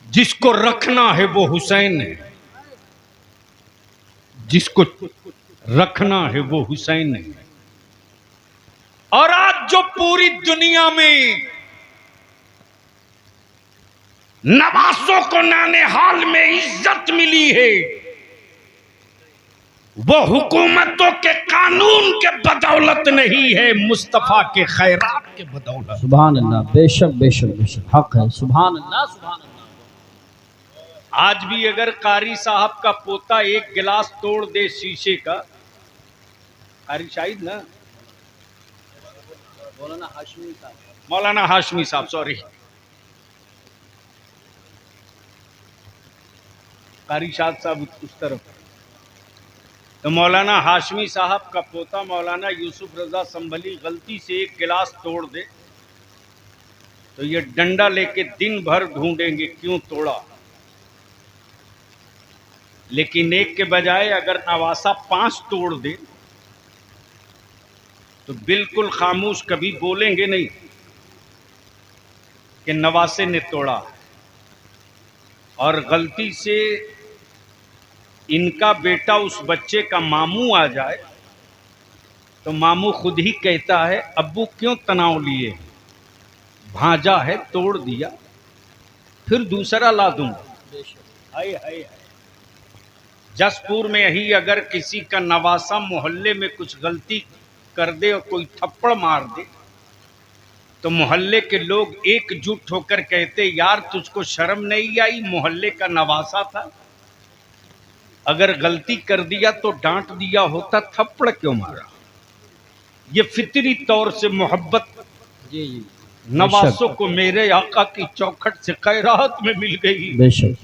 जिसको रखना है वो हुसैन है, जिसको रखना है वो हुसैन है। और आज जो पूरी दुनिया में नवासों को नाने हाल में इज्जत मिली है, वो हुकूमतों के कानून के बदौलत नहीं है, मुस्तफा के खैरात के बदौलत।
सुभान अल्लाह। बेशक बेशक बेशक हक है। सुभान अल्लाह सुभान अल्लाह।
आज भी अगर कारी साहब का पोता एक गिलास तोड़ दे शीशे का, कारी शाहिद ना, मौलाना हाशमी साहब सॉरी, कारी शाहिद साहब उस तरफ, तो मौलाना हाशमी साहब का पोता मौलाना यूसुफ रजा संभली गलती से एक गिलास तोड़ दे तो ये डंडा लेके दिन भर ढूंढेंगे क्यों तोड़ा। लेकिन एक के बजाय अगर नवासा 5 तोड़ दे तो बिल्कुल खामोश, कभी बोलेंगे नहीं कि नवासे ने तोड़ा। और गलती से इनका बेटा उस बच्चे का मामू आ जाए तो मामू खुद ही कहता है, अब्बू क्यों तनाव लिए, भांजा है तोड़ दिया, फिर दूसरा ला दूंगा। हाय हाय हाय। जसपुर में ही अगर किसी का नवासा मोहल्ले में कुछ गलती कर दे और कोई थप्पड़ मार दे तो मोहल्ले के लोग एकजुट होकर कहते, यार तुझको शर्म नहीं आई, मोहल्ले का नवासा था, अगर गलती कर दिया तो डांट दिया होता, थप्पड़ क्यों मारा। ये फितरी तौर से मोहब्बत
जी जी
नवासों को मेरे आका की चौखट से खैरात में मिल गई।
बेशक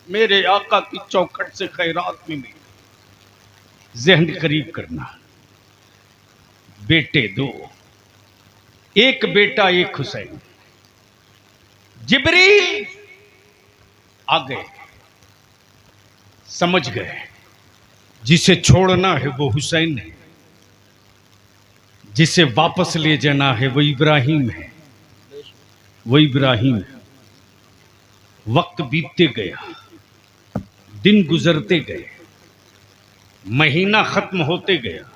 मेरे आका की चौखट से खैरात में मिल। जहन करीब करना, बेटे 2, एक बेटा एक हुसैन। जिब्रील आ गए, समझ गए जिसे छोड़ना है वो हुसैन है, जिसे वापस ले जाना है वो इब्राहिम है, वो इब्राहिम है। वक्त बीतते गया, दिन गुजरते गए, महीना खत्म होते गया,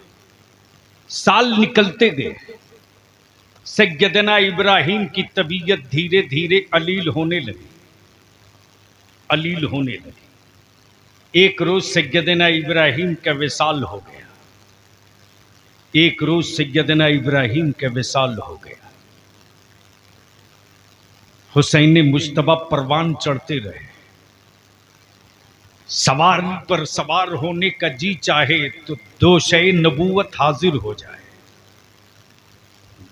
साल निकलते गए। सैयदना इब्राहिम की तबीयत धीरे धीरे अलील होने लगी, अलील होने लगी। एक रोज सैयदना इब्राहिम का विसाल हो गया। एक रोज सैयदना इब्राहिम के विसाल हो गया। हुसैन मुश्तबा परवान चढ़ते रहे। सवारी पर सवार होने का जी चाहे तो दोशे नबूवत हाजिर हो जाए।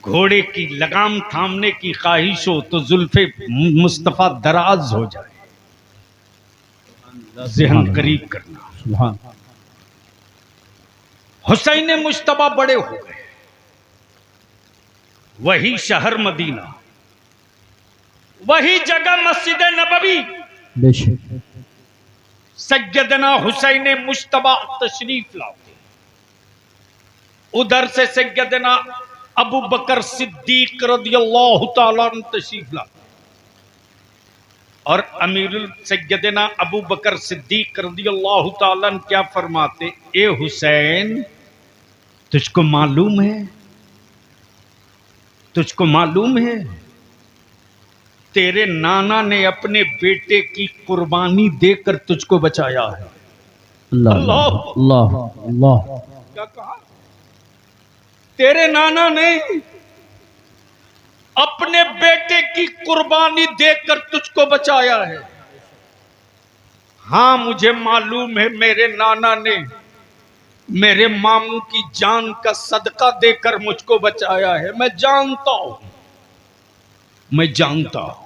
घोड़े की लगाम थामने की ख्वाहिश हो तो जुल्फे मुस्तफा दराज हो जाए। ज़हन करीब करना।
सुभान
हुसैन मुश्तबा बड़े हो गए। वही शहर मदीना, वही जगह मस्जिद नबवी।
बेशक
सैयदना हुसैन मुश्तबा तशरीफ लाते। उधर से सैयदना अबू बकर सिद्दीक रदियल्लाहु ताला अन्हु तशरीफ लाते और अमीरुल सैयदना अबू बकर सिद्दीक रदियल्लाहु ताला अन्हु क्या फरमाते, ए हुसैन तुझको मालूम है, तुझको मालूम है तेरे नाना ने अपने बेटे की कुर्बानी देकर तुझको बचाया है।
अल्लाह
अल्लाह
अल्लाह अल्लाह।
क्या कहा? तेरे नाना ने अपने बेटे की कुर्बानी देकर तुझको बचाया है। हां मुझे मालूम है मेरे नाना ने मेरे मामू की जान का सदका देकर मुझको बचाया है। मैं जानता हूं, मैं जानता हूं।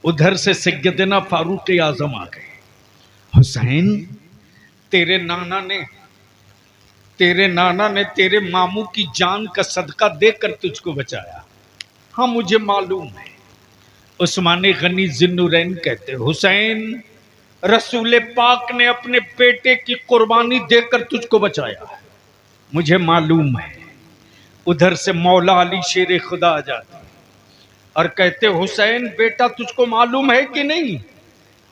उधर से सैयदना फारूक आजम आ गए। हुसैन तेरे नाना ने तेरे मामू की जान का सदका देकर तुझको बचाया। हाँ मुझे मालूम है। उस्मान गनी जिन्नुरैन कहते, हुसैन रसूल पाक ने अपने बेटे की कुर्बानी देकर तुझको बचाया है। मुझे मालूम है। उधर से मौला अली शेर खुदा आ जाते और कहते, हुसैन बेटा तुझको मालूम है कि नहीं,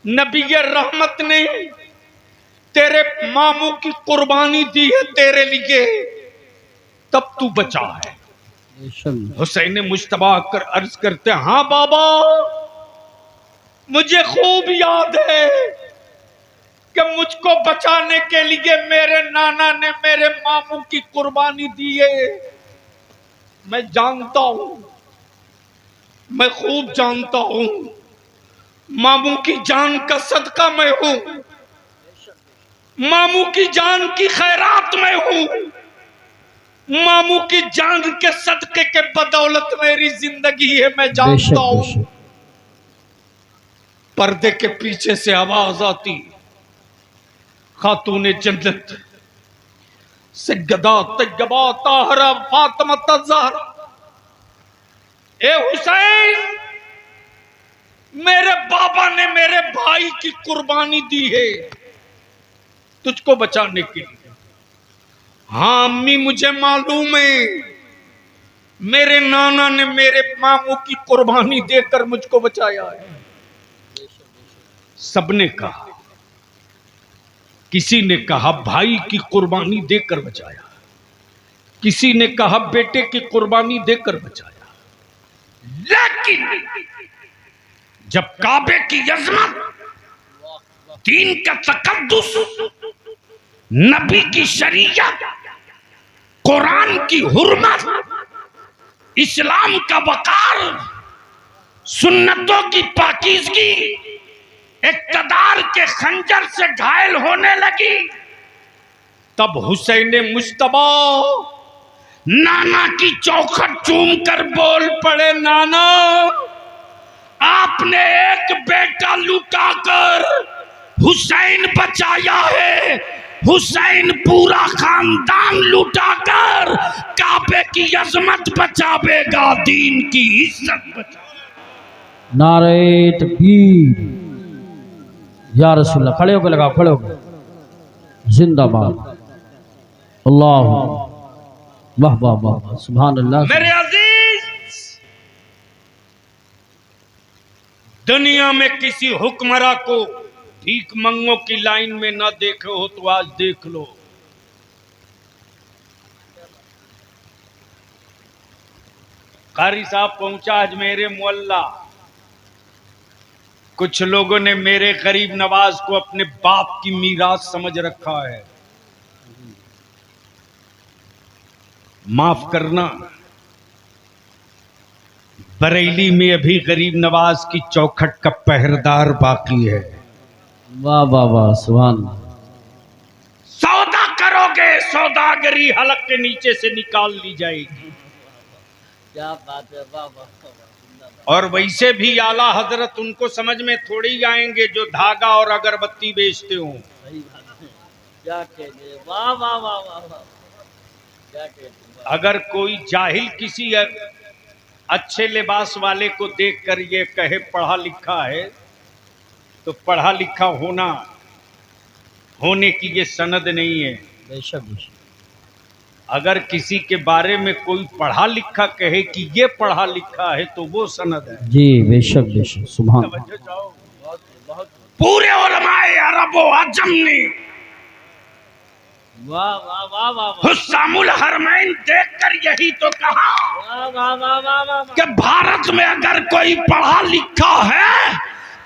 नबी रहमत ने तेरे मामू की कुर्बानी दी है तेरे लिए, तब तू बचा है। हुसैन मुश्तबा आकर अर्ज करते, हाँ बाबा मुझे खूब याद है कि मुझको बचाने के लिए मेरे नाना ने मेरे मामू की कुर्बानी दी है। मैं जानता हूं, मैं खूब जानता हूं, मामू की जान का सदका मैं हूं, मामू की जान की खैरात में हूं, मामू की जान के सदके के बदौलत मेरी जिंदगी है। मैं जानता हूं। पर्दे के पीछे से आवाज आती, खातूने जन्नत सैयदा तैयबा ताहरा फातिमा ज़हरा, ए हुसैन मेरे बाबा ने मेरे भाई की कुर्बानी दी है तुझको बचाने के लिए। हाँ अम्मी मुझे मालूम है मेरे नाना ने मेरे मामू की कुर्बानी देकर मुझको बचाया है। सबने कहा, किसी ने कहा भाई की कुर्बानी देकर बचाया, किसी ने कहा बेटे की कुर्बानी देकर बचाया। लेकिन जब काबे की अजमत, दीन का तकद्दुस, नबी की शरीयत, कुरान की हुर्मत, इस्लाम का वकार, सुन्नतों की पाकीज़गी इक़्तिदार के खंजर से घायल होने लगी, तब हुसैन मुश्तबा नाना की चौखट चूम कर बोल पड़े, नाना आपने एक बेटा लुटाकर हुसैन बचाया है, हुसैन पूरा खानदान लुटाकर काबे की अजमत बचावेगा, दीन की इज्जत बचावेगा।
नारे तकबीर या रसूलल्लाह। खड़े होकर लगाओ, खड़े होकर, जिंदाबाद। अल्लाह वाह वाह वाह, सुभान अल्लाह।
मेरे अजीज, दुनिया में किसी हुक्मरां को भीख मंगों की लाइन में ना देखे हो तो आज देख लो। कारी साहब पहुंचा आज मेरे मोहल्ला। कुछ लोगों ने मेरे गरीब नवाज को अपने बाप की मीरास समझ रखा है। माफ करना, बरेली में अभी गरीब नवाज की चौखट का पहरेदार बाकी है।
वाह वाह वाह, सुभान।
सौदा करोगे, सौदागरी हलक के नीचे से निकाल ली जाएगी।
क्या बात है, वाह वाह।
और वैसे भी आला हजरत उनको समझ में थोड़ी आएंगे जो धागा और अगरबत्ती बेचते हो।
क्या कहते, वाह वाह वाह वाह वाह, क्या कहते।
अगर कोई जाहिल किसी अच्छे लिबास वाले को देखकर ये कहे पढ़ा लिखा है, तो पढ़ा लिखा होने की ये सनद नहीं है।
बेशक बेशक।
अगर किसी के बारे में कोई पढ़ा लिखा कहे कि ये पढ़ा लिखा है तो वो सनद है।
जी बेशक बेशक, सुभान।
पूरे उलमाए अरब व अजम ने
वाह वाह वाह वाह,
हुस्सामुल हरमैन देखकर यही तो कहा
वाह वाह वाह वाह वाह।
कि भारत में अगर कोई पढ़ा लिखा है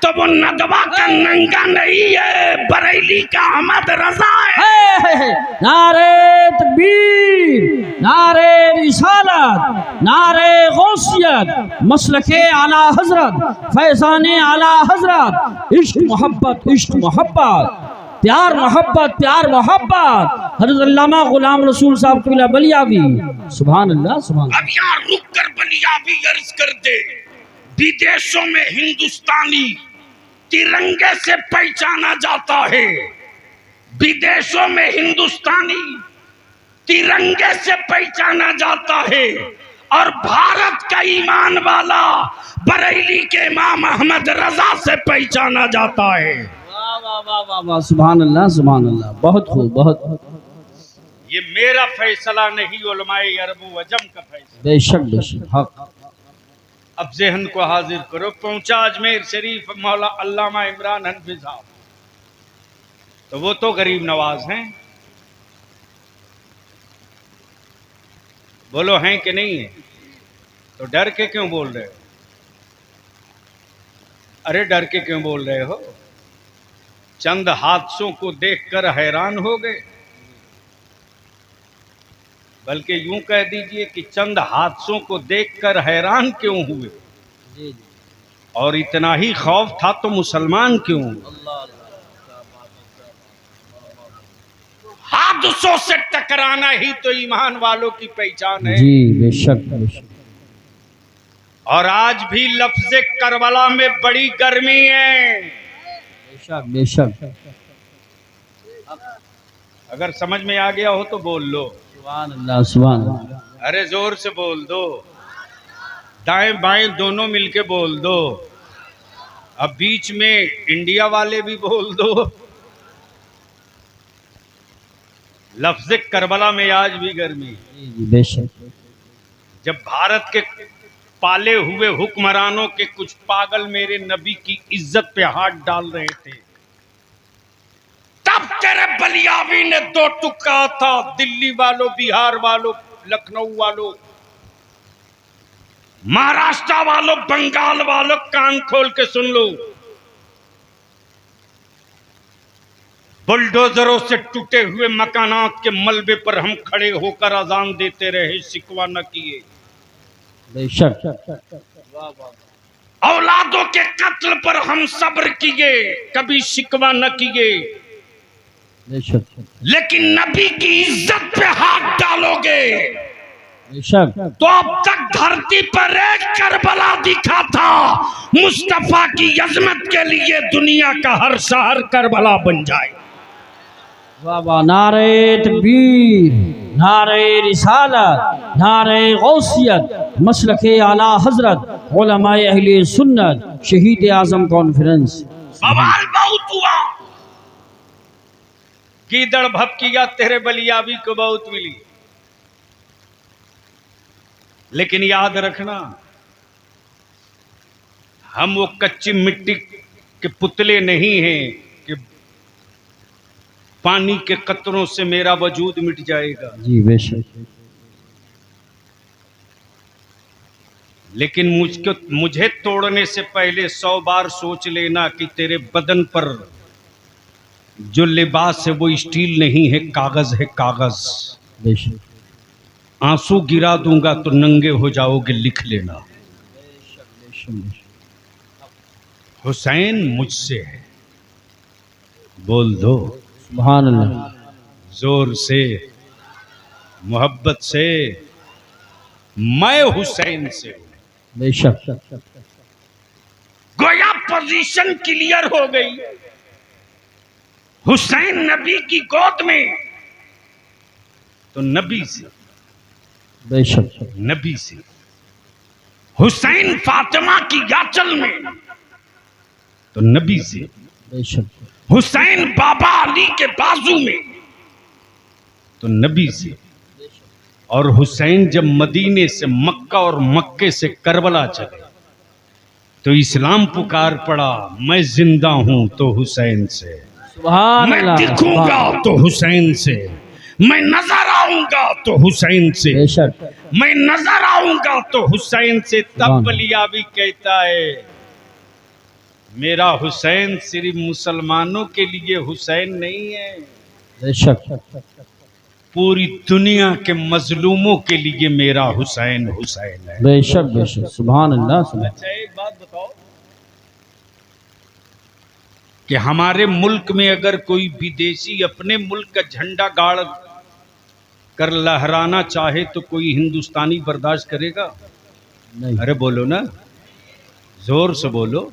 तो वो नदवा का नंगा नहीं है, बरेली का अहमद रजा है।
नारे तकबीर, नारे रिसालत, नारे गौसियत, मसलके आला हजरत, फैज़ाने आला हजरत, इश्क मोहब्बत, इश्क मोहब्बत, प्यार मोहब्बत, प्यार मोहब्बत। हज़रत अल्लामा गुलाम रसूल साहब क़िबला बलियावी, सुभान अल्लाह सुभान।
अब यहाँ रुक कर बलियावी अर्ज कर दे, विदेशों में हिंदुस्तानी तिरंगे से पहचाना जाता है, विदेशों में हिंदुस्तानी तिरंगे से पहचाना जाता है, और भारत का ईमान वाला बरेली के इमाम अहमद रजा से पहचाना जाता है।
वाह वाह वाह वाह वाह, सुभान अल्लाह सुभान अल्लाह, बहुत खूब बहुत।
ये मेरा फैसला नहीं, उलमाए अरब व अजम का फैसला।
बेशक बेशक, हक।
अब ज़हन को हाजिर करो, पहुंचा अजमेर शरीफ मौला अल्लामा इमरान हनफी साहब, तो वो तो गरीब नवाज हैं। बोलो हैं कि नहीं है? तो डर के क्यों बोल रहे हो? अरे डर के क्यों बोल रहे हो? चंद हादसों को देखकर हैरान हो गए, बल्कि यूं कह दीजिए कि चंद हादसों को देखकर हैरान क्यों हुए?
जी जी।
और इतना ही खौफ था तो मुसलमान क्यों हुए? हादसों से टकराना ही तो ईमान वालों की पहचान है।
जी बेशक बेशक।
और आज भी लफ्ज़े करबला में बड़ी गर्मी है।
बेशक बेशक।
अगर समझ में आ गया हो तो बोल लो
सुभान अल्लाह सुभान अल्लाह।
अरे जोर से बोल दो, दाएं बाएं दोनों मिलके बोल दो, अब बीच में इंडिया वाले भी बोल दो। लफ्ज़े करबला में आज भी गर्मी।
जी जी बेशक।
जब भारत के पाले हुए हुक्मरानों के कुछ पागल मेरे नबी की इज्जत पे हाथ डाल रहे थे, तब तेरे बलियावी ने दो टुकड़ा था। दिल्ली वालों, बिहार वालों, लखनऊ वालों, महाराष्ट्र वालों, बंगाल वालों, कान खोल के सुन लो। बुलडोजरों से टूटे हुए मकानात के मलबे पर हम खड़े होकर अजान देते रहे, शिकवा न किए।
बेशक।
औलादों के कत्ल पर हम सब्र किए, कभी शिकवा न किए।
बेशक
लेकिन नबी की इज्जत पे हाथ डालोगे
बेशक।
तो अब तक धरती पर एक करबला दिखा था। मुस्तफा की अजमत के लिए दुनिया का हर शहर करबला बन जाए।
वाह वाह, नारे तकबीर, नारे रिसालत, नारे गौसियत, मसलके आला हजरत, उलमाए अहले सुन्नत, शहीद आजम कॉन्फ्रेंस।
सवाल बहुत हुआ, गीदड़ भपकिया तेरे बलियावी को बहुत मिली, लेकिन याद रखना हम वो कच्ची मिट्टी के पुतले नहीं हैं कि पानी के कतरों से मेरा वजूद मिट जाएगा।
जी बेशक।
लेकिन मुझे तोड़ने से पहले 100 बार सोच लेना कि तेरे बदन पर जो लिबास है वो स्टील नहीं है, कागज है, कागज।
बेशक।
आंसू गिरा दूंगा तो नंगे हो जाओगे, लिख लेना। हुसैन मुझसे है, बोल दो
सुभान अल्लाह।
जोर से, मोहब्बत से, मैं हुसैन से हूं।
बेशक।
गोया पोजीशन क्लियर हो गई। हुसैन नबी की गोद में तो नबी से,
बेशक।
नबी से। हुसैन फातिमा की याचल में तो नबी से।
बेशक।
हुसैन बाबा अली के बाजू में तो नबी से। और हुसैन जब मदीने से मक्का और मक्के से करबला चले तो इस्लाम पुकार पड़ा, मैं जिंदा हूं तो हुसैन से,
सुभान
मैं
अल्लाह।
दिखूंगा तो हुसैन से, मैं नजर आऊंगा तो हुसैन से,
बेशक।
मैं नजर आऊंगा तो हुसैन से। तब बलिया भी कहता है, मेरा हुसैन सिर्फ मुसलमानों के लिए हुसैन नहीं है,
बेशक।
पूरी दुनिया के मजलूमों के लिए मेरा हुसैन हुसैन है।
बेशक। बेशक। सुभान अल्लाह।
अच्छा एक बात बताओ कि हमारे मुल्क में अगर कोई विदेशी अपने मुल्क का झंडा गाड़ कर लहराना चाहे तो कोई हिंदुस्तानी बर्दाश्त करेगा?
नहीं।
अरे बोलो ना, जोर से बोलो।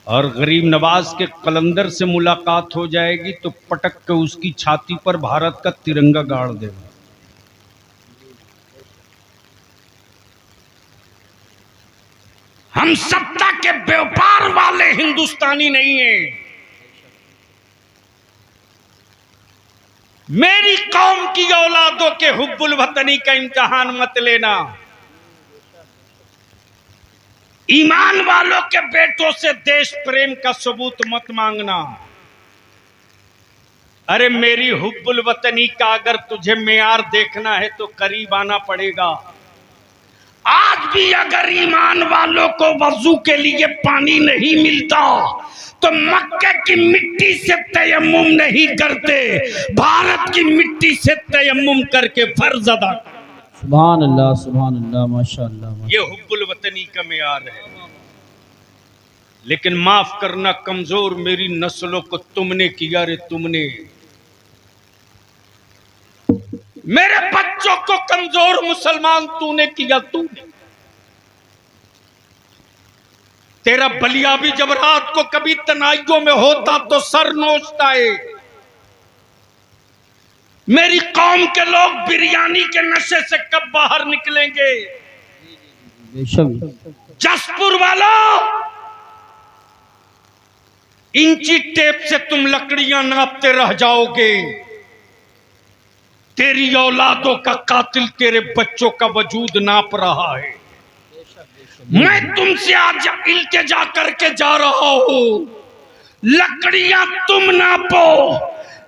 और गरीब नवाज के कलंदर से मुलाकात हो जाएगी तो पटक के उसकी छाती पर भारत का तिरंगा गाड़ देगा। हम सत्ता के व्यापार वाले हिंदुस्तानी नहीं हैं। मेरी कौम की औलादों के हुब्बुल वतनी का इम्तिहान मत लेना। ईमान वालों के बेटों से देश प्रेम का सबूत मत मांगना। अरे मेरी हुब्बुल वतनी का अगर तुझे मेयार देखना है तो करीब आना पड़ेगा। आज भी अगर ईमान वालों को वजू के लिए पानी नहीं मिलता तो मक्के की मिट्टी से तयम्मुम नहीं करते, भारत की मिट्टी से तयम्मुम करके फर्ज अदा।
सुभान अल्लाह। सुभान अल्लाह। माशाअल्लाह।
ये हुब्बुल वतनी का मेयार है। लेकिन माफ करना कमजोर मेरी नस्लों को तुमने किया रे, तुमने मेरे बच्चों को कमजोर मुसलमान तूने किया, तूने। तेरा बलिया भी जब रात को कभी तनाइयों में होता तो सर नोचता है। मेरी कौम के लोग बिरयानी के नशे से कब बाहर निकलेंगे?
बेशक।
जसपुर वालों, इंची टेप से तुम लकड़ियां नापते रह जाओगे। तेरी औलादों का कातिल तेरे बच्चों का वजूद नाप रहा है। मैं तुमसे आज इल्तिजा करके जा रहा हूं, लकड़ियां तुम नापो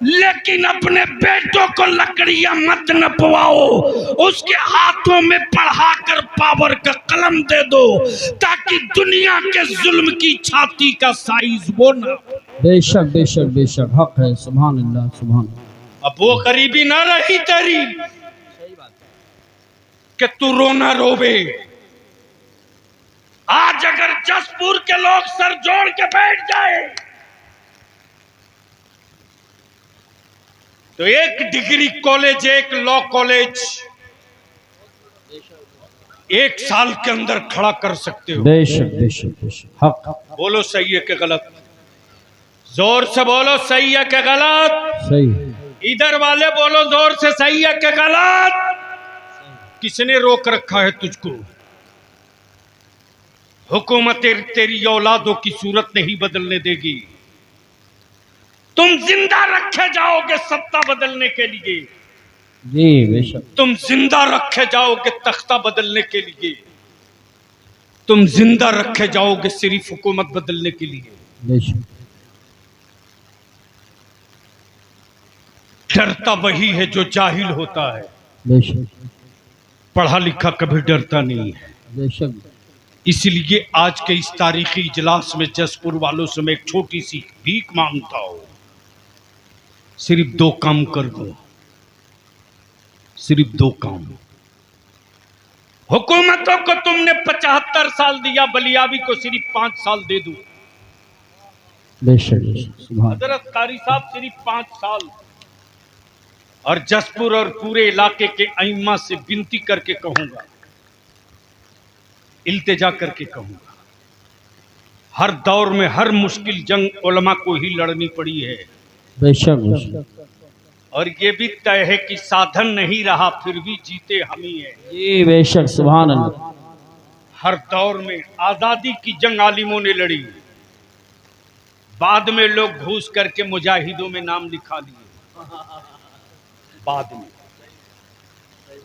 लेकिन अपने बेटों को लकड़ियां मत नपवाओ। उसके हाथों में पढ़ाकर पावर का कलम दे दो ताकि दुनिया के जुल्म की छाती का साइज वो ना।
बेशक। बेशक। बेशक। हक है। सुभान अल्लाह। सुभान।
अब वो गरीबी ना रही तेरी कि तू रोना रोवे। आज अगर जसपुर के लोग सर जोड़ के बैठ जाए तो एक डिग्री कॉलेज, एक लॉ कॉलेज 1 साल के अंदर खड़ा कर सकते हो।
बेशक। बेशक। बेशक। हक।
बोलो सही है कि गलत? जोर से बोलो सही है कि गलत?
सही।
इधर वाले बोलो जोर से सही है कि गलत? किसने रोक रखा है तुझको? हुकूमत तेरी औलादों की सूरत नहीं बदलने देगी। तुम जिंदा रखे जाओगे सत्ता बदलने के लिए,
जी बेशक।
तुम जिंदा रखे जाओगे तख्ता बदलने के लिए, तुम जिंदा रखे जाओगे सिर्फ हुकूमत बदलने के लिए।
बेशक।
डरता वही है जो जाहिल होता है,
बेशक।
पढ़ा लिखा कभी डरता नहीं है।
बेशक।
इसलिए आज के इस तारीखी इजलास में जसपुर वालों से मैं एक छोटी सी भीख मांगता हूं, सिर्फ 2 काम कर दो। सिर्फ 2 काम। हुकूमतों को तुमने 75 साल दिया, बलियावी को सिर्फ 5 साल दे दो। हजरत कारी साहब सिर्फ 5 साल। और जसपुर और पूरे इलाके के अइम्मा से विनती करके कहूंगा, इल्तिजा करके कहूंगा, हर दौर में हर मुश्किल जंग उलमा को ही लड़नी पड़ी है।
बेशक।
और ये भी तय है कि साधन नहीं रहा फिर भी जीते हम ही हैं।
जी बेशक, सुभान अल्लाह।
हर दौर में आजादी की जंग आलिमों ने लड़ी, बाद में लोग घूस करके मुजाहिदों में नाम लिखा लिए बाद में।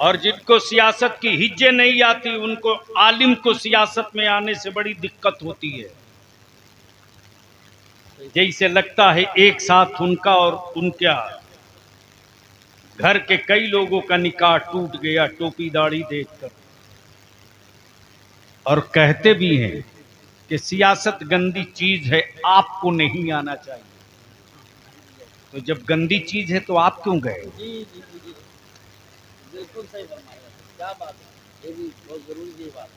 और जिनको सियासत की हिज्जे नहीं आती, उनको आलिम को सियासत में आने से बड़ी दिक्कत होती है। जैसे लगता है एक साथ उनका और उनका घर के कई लोगों का निकाह टूट गया टोपी दाढ़ी देखकर। और कहते भी हैं कि सियासत गंदी चीज है, आपको नहीं आना चाहिए। तो जब गंदी चीज है तो आप क्यों गए?
बिल्कुल सही फरमाया, क्या बात है, ये भी बहुत जरूरी बात है।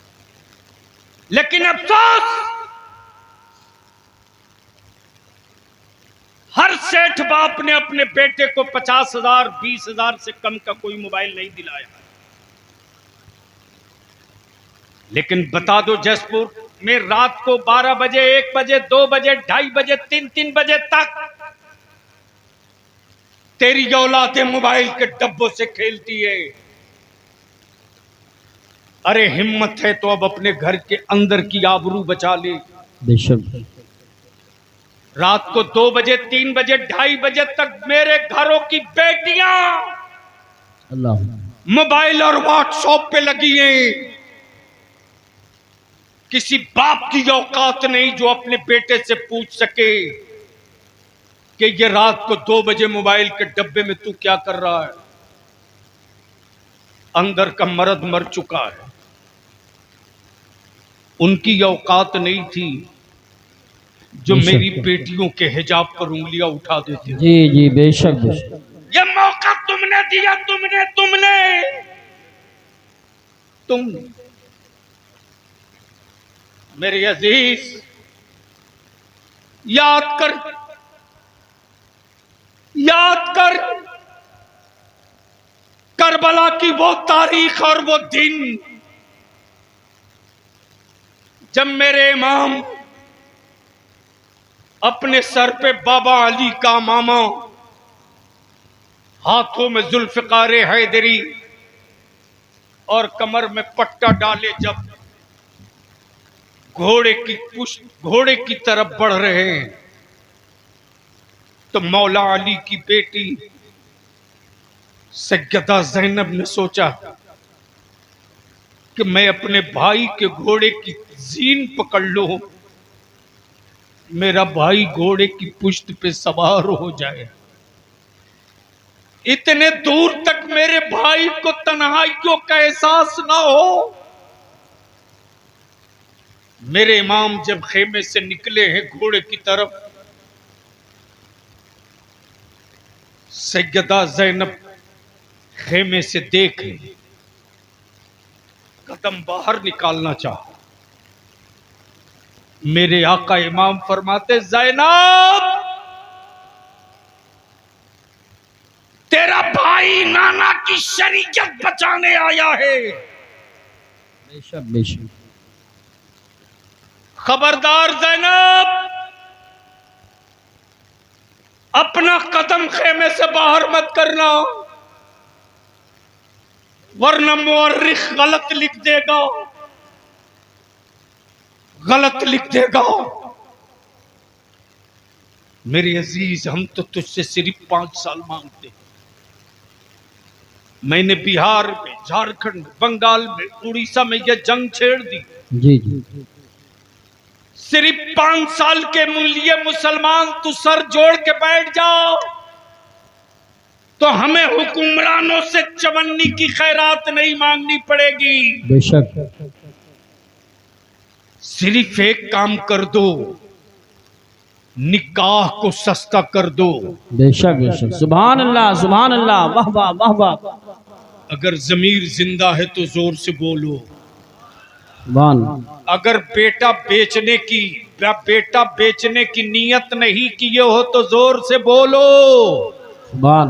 लेकिन अफसोस, हर सेठ बाप ने अपने बेटे को 50,000 20,000 से कम का कोई मोबाइल नहीं दिलाया। लेकिन बता दो, जसपुर में रात को 12 बजे, 1 बजे, 2 बजे, 2:30 बजे, 3 बजे तक तेरी औलादे मोबाइल के डब्बों से खेलती है। अरे हिम्मत है तो अब अपने घर के अंदर की आबरू बचा ले।
बेशक।
रात को 2 बजे, 3 बजे, 2:30 बजे तक मेरे घरों की बेटियां
अल्लाह
मोबाइल और व्हाट्सएप पे लगी हैं। किसी बाप की औकात नहीं जो अपने बेटे से पूछ सके कि ये रात को 2 बजे मोबाइल के डब्बे में तू क्या कर रहा है। अंदर का मर्द मर चुका है, उनकी औकात नहीं थी जो मेरी बेटियों के हिजाब पर उंगलियां उठा देते।
जी जी बेशक बेशक।
ये मौका तुमने दिया, तुम मेरे अजीज, याद कर करबला की वो तारीख और वो दिन जब मेरे इमाम अपने सर पे बाबा अली का मामा, हाथों में जुल्फिकार हैदरी और कमर में पट्टा डाले, जब घोड़े की तरफ बढ़ रहे हैं, तो मौला अली की बेटी सैयदा ज़ैनब ने सोचा कि मैं अपने भाई के घोड़े की जीन पकड़ लूं, मेरा भाई घोड़े की पुश्त पे सवार हो जाए, इतने दूर तक मेरे भाई को तन्हाइयों का एहसास ना हो। मेरे इमाम जब खेमे से निकले हैं घोड़े की तरफ, सैयदा ज़ैनब खेमे से देख कदम बाहर निकालना चाहा। मेरे आका इमाम फरमाते, ज़ैनब तेरा भाई नाना की शरीयत बचाने आया है।
बेशक बेशक।
खबरदार ज़ैनब, अपना कदम खेमे से बाहर मत करना, वरना मुअर्रिख गलत लिख देगा, गलत लिख देगा। मेरे अजीज, हम तो तुझसे सिर्फ 5 साल मांगते। मैंने बिहार में, झारखंड, बंगाल में, उड़ीसा में यह जंग छेड़ दी।
जी जी।
सिर्फ 5 साल के लिए मुसलमान तू सर जोड़ के बैठ जाओ तो हमें हुक्मरानों से चवन्नी की खैरात नहीं मांगनी पड़ेगी।
बेशक।
सिर्फ एक काम कर दो, निकाह को सस्ता कर दो।
बेशक बेशक। सुभान अल्लाह, सुभान अल्लाह, वाह वाह वाह वाह।
अगर जमीर जिंदा है तो जोर से बोलो।
सुभान
अगर बेटा बेचने की नीयत नहीं किए हो तो जोर से बोलो।
सुभान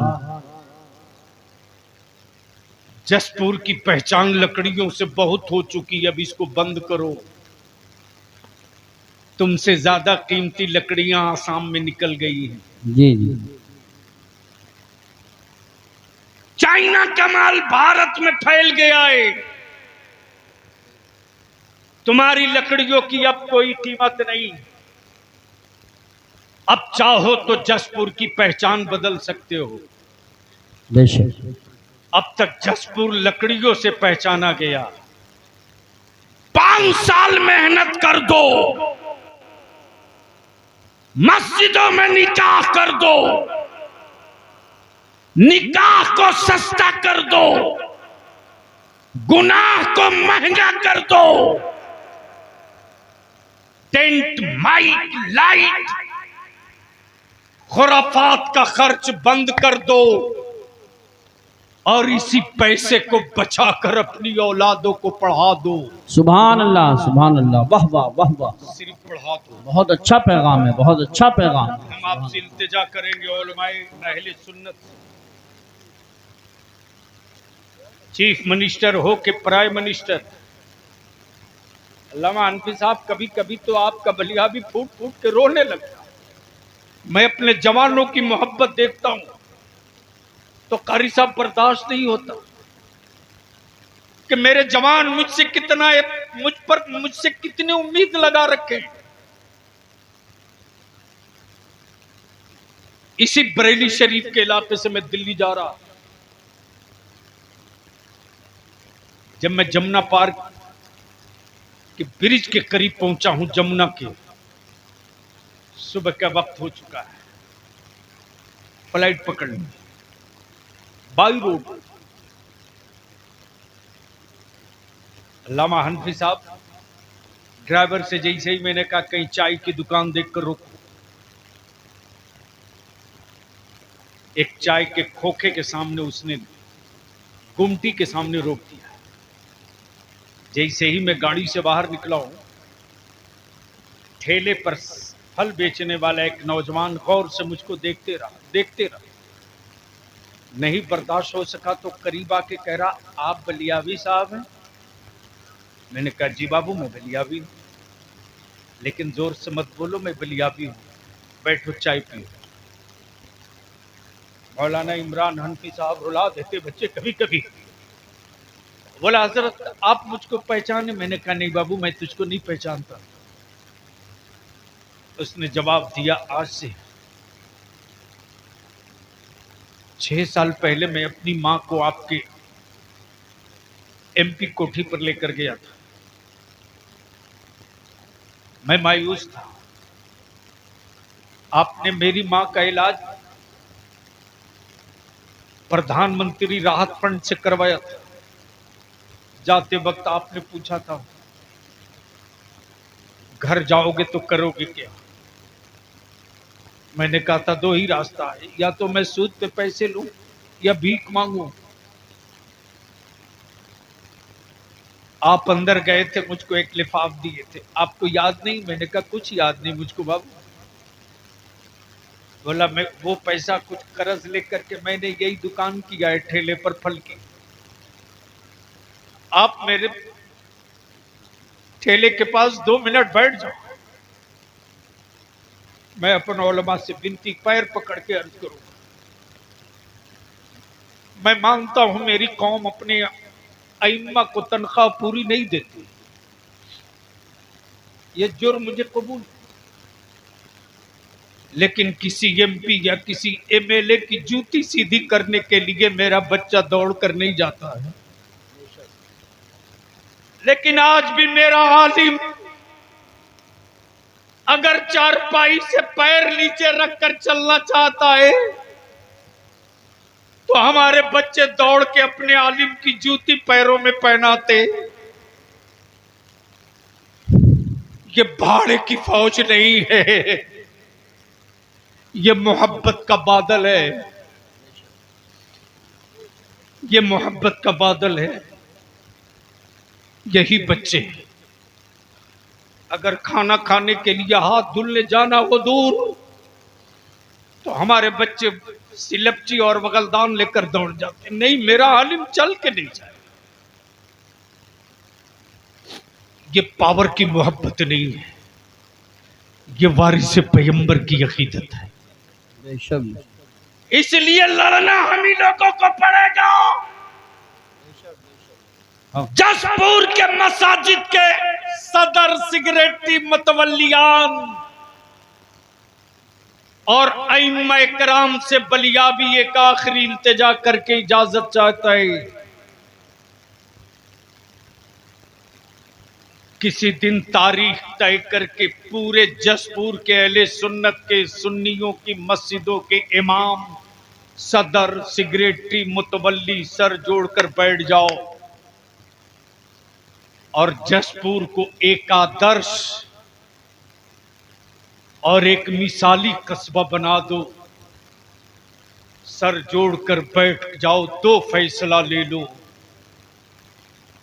जसपुर की पहचान लकड़ियों से बहुत हो चुकी है, अब इसको बंद करो। तुमसे ज्यादा कीमती लकड़ियां आसाम में निकल गई हैं।
जी जी
चाइना का माल भारत में फैल गया है। तुम्हारी लकड़ियों की अब कोई कीमत नहीं। अब चाहो तो जसपुर की पहचान बदल सकते हो।
बेशक
अब तक जसपुर लकड़ियों से पहचाना गया। 5 साल मेहनत कर दो, मस्जिदों में निकाह कर दो, निकाह को सस्ता कर दो, गुनाह को महंगा कर दो, टेंट, माइक, लाइट, खुराफात का खर्च बंद कर दो और इसी पैसे को बचाकर अपनी औलादों को पढ़ा दो।
सुभान अल्लाह, वाह वाह वाह वाह।
सिर्फ पढ़ा दो।
बहुत अच्छा पैगाम है, बहुत अच्छा पैगाम है।
हम आपसे इल्तिजा करेंगे उलमाए अहले सुन्नत, चीफ मिनिस्टर हो कि प्राइम मिनिस्टर, अल्लामा हनफी साहब, कभी कभी तो आपका बलिया भी फूट फूट के रोने लगता। मैं अपने जवानों की मोहब्बत देखता हूं तो कारी साहब बर्दाश्त नहीं होता कि मेरे जवान मुझसे कितनी उम्मीद लगा रखे। इसी बरेली शरीफ के इलाके से मैं दिल्ली जा रहा, जब मैं जमुना पार्क के ब्रिज के करीब पहुंचा हूं, जमुना के, सुबह का वक्त हो चुका है, फ्लाइट पकड़नी, बाई रोड। अल्लामा हनफी साहब ड्राइवर से जैसे ही मैंने कहा कहीं चाय की दुकान देखकर रोको, एक चाय के खोखे के सामने उसने गुमटी के सामने रोक दिया। जैसे ही मैं गाड़ी से बाहर निकला हूं, ठेले पर फल बेचने वाला एक नौजवान गौर से मुझको देखते रहा। नहीं बर्दाश्त हो सका तो करीब आके कह रहा, आप बलियावी साहब हैं? मैंने कहा जी बाबू मैं बलियावी हूं, लेकिन जोर से मत बोलो, मैं बलियावी हूं, बैठो चाय पियो। मौलाना इमरान हनफी साहब रुला देते बच्चे कभी कभी। बोला हजरत आप मुझको पहचाने? मैंने कहा नहीं बाबू मैं तुझको नहीं पहचानता। उसने जवाब दिया, आज से 6 साल पहले मैं अपनी मां को आपके एमपी कोठी पर लेकर गया था। मैं मायूस था। आपने मेरी मां का इलाज प्रधानमंत्री राहत फंड से करवाया था। जाते वक्त आपने पूछा था घर जाओगे तो करोगे क्या? मैंने कहा था 2 ही रास्ता है, या तो मैं सूद पे पैसे लूं या भीख मांगू। आप अंदर गए थे, मुझको एक लिफाफ दिए थे, आपको याद नहीं? मैंने कहा कुछ याद नहीं मुझको बाबू। बोला मैं वो पैसा कुछ कर्ज लेकर के मैंने यही दुकान किया है ठेले पर फल की। आप मेरे ठेले के पास 2 मिनट बैठ जाओ, मैं अपन उलमा से विनती पैर पकड़ के अर्ज करूंगा। मैं मानता हूं मेरी कौम अपने अइम्मा को तनख्वाह पूरी नहीं देती, ये जुर्म मुझे कबूल, लेकिन किसी एमपी या किसी एमएलए की जूती सीधी करने के लिए मेरा बच्चा दौड़ कर नहीं जाता है। लेकिन आज भी मेरा आलिम अगर चारपाई से पैर नीचे रखकर चलना चाहता है तो हमारे बच्चे दौड़ के अपने आलिम की जूती पैरों में पहनाते। ये भाड़े की फौज नहीं है, ये मोहब्बत का बादल है। ये मोहब्बत का बादल है, यही बच्चे। अगर खाना खाने के लिए हाथ धुलने जाना हो दूर, तो हमारे बच्चे सिलपची और बगलदान लेकर दौड़ जाते, नहीं मेरा आलिम चल के नहीं जाए। ये पावर की मोहब्बत नहीं है, ये वारिस पैगंबर की अकीदत है। इसलिए लड़ना हम ही लोगों को पड़ेगा। जसपुर के मसाजिद के सदर सिगरेटी मतवल्लियान और अइम्मा कराम से बलियाबी एक आखिरी इल्तिजा करके इजाजत चाहता है। किसी दिन तारीख तय करके पूरे जसपुर के अहले सुन्नत के सुन्नियों की मस्जिदों के इमाम, सदर, सिगरेटी, मुतवल्ली सर जोड़कर बैठ जाओ और जसपुर को एक आदर्श और एक मिसाली कस्बा बना दो। सर जोड़कर बैठ जाओ तो फैसला ले लो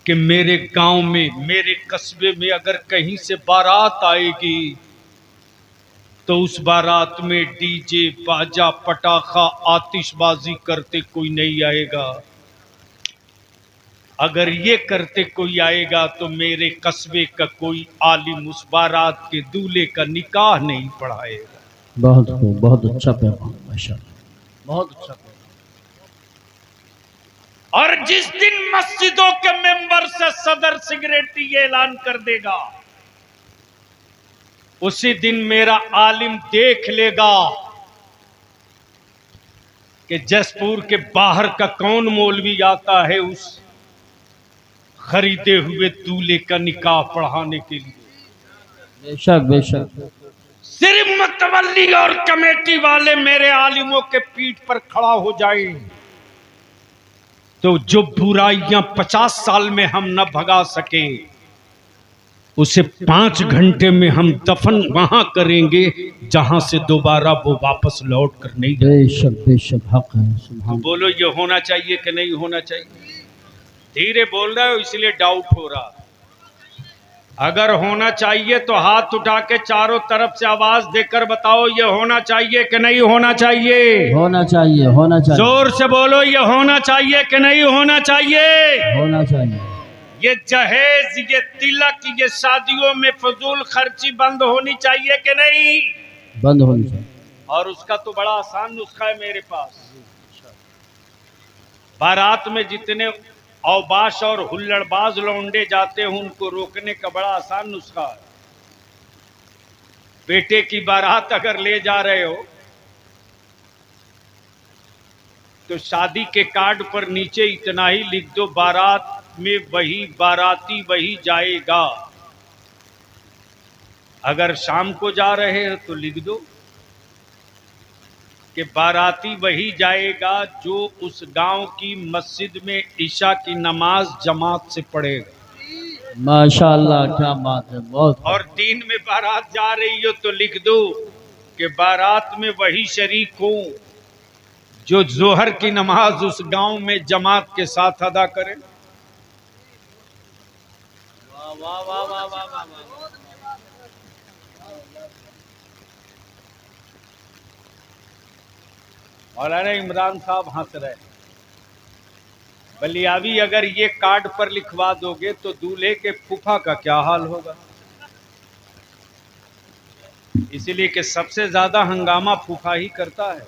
कि मेरे गांव में, मेरे कस्बे में अगर कहीं से बारात आएगी तो उस बारात में डीजे, बाजा, पटाखा, आतिशबाजी करते कोई नहीं आएगा। अगर ये करते कोई आएगा तो मेरे कस्बे का कोई आलिम उस बारात के दूल्हे का निकाह नहीं पढ़ाएगा।
बहुत खूब, बहुत अच्छा पैगाम, माशाअल्लाह, बहुत अच्छा पैगाम।
और जिस दिन मस्जिदों के मेंबर से सदर सिगरेटी ये ऐलान कर देगा, उसी दिन मेरा आलिम देख लेगा कि जसपुर के बाहर का कौन मौलवी आता है उस खरीदे हुए दूल्हे का निकाह पढ़ाने के लिए।
बेशक बेशक।
सिर्फ मुतवल्ली और कमेटी वाले मेरे आलिमों के पीठ पर खड़ा हो जाए तो जो बुराइयां 50 साल में हम न भगा सके, उसे 5 घंटे में हम दफन वहां करेंगे जहां से दोबारा वो वापस लौट कर नहीं जाए।
बेशक बेशक, हक है।
तो बोलो ये होना चाहिए कि नहीं होना चाहिए? धीरे बोल रहे हो इसलिए डाउट हो रहा। अगर होना चाहिए तो हाथ उठा के चारों तरफ से आवाज देकर बताओ ये होना चाहिए कि नहीं होना चाहिए?
होना चाहिए, होना चाहिए।
जोर से बोलो ये होना चाहिए कि नहीं होना चाहिए?
होना चाहिए।
ये जहेज, ये तिलक, ये शादियों में फजूल खर्ची बंद होनी चाहिए कि नहीं?
बंद होनी चाहिए।
और उसका तो बड़ा आसान नुस्खा है मेरे पास। बारात में जितने औबाश और हुल्लड़बाज लौंडे जाते हैं उनको रोकने का बड़ा आसान नुस्खा है। बेटे की बारात अगर ले जा रहे हो तो शादी के कार्ड पर नीचे इतना ही लिख दो, बारात में वही बाराती वही जाएगा। अगर शाम को जा रहे हैं तो लिख दो कि बाराती वही जाएगा जो उस गांव की मस्जिद में ईशा की नमाज जमात से पढ़ेगा।
माशाअल्लाह, क्या बात है, बहुत।
और दिन में बारात जा रही हो तो लिख दो कि बारात में वही शरीक हो जो जोहर की नमाज उस गांव में जमात के साथ अदा करे। वाह वाह वाह वाह वाह वाह। मौलाना इमरान साहब हंस रहे। बलियावी अगर ये कार्ड पर लिखवा दोगे तो दूल्हे के फूफा का क्या हाल होगा? इसीलिए कि सबसे ज्यादा हंगामा फूफा ही करता है।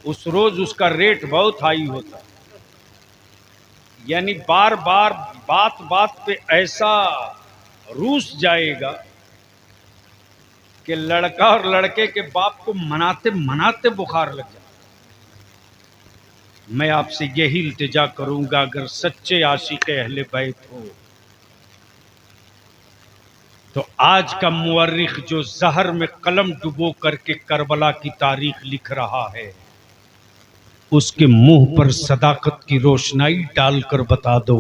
उस रोज उसका रेट बहुत हाई होता है, यानी बार बार बात बात पे ऐसा रूस जाएगा कि लड़का और लड़के के बाप को मनाते मनाते बुखार लग जाए। मैं आपसे यही इल्तिजा करूंगा, अगर सच्चे आशिक अहले बैत हो तो आज का मुअर्रिख जो जहर में कलम डुबो करके करबला की तारीख लिख रहा है, उसके मुंह पर सदाकत की रोशनाई डालकर बता दो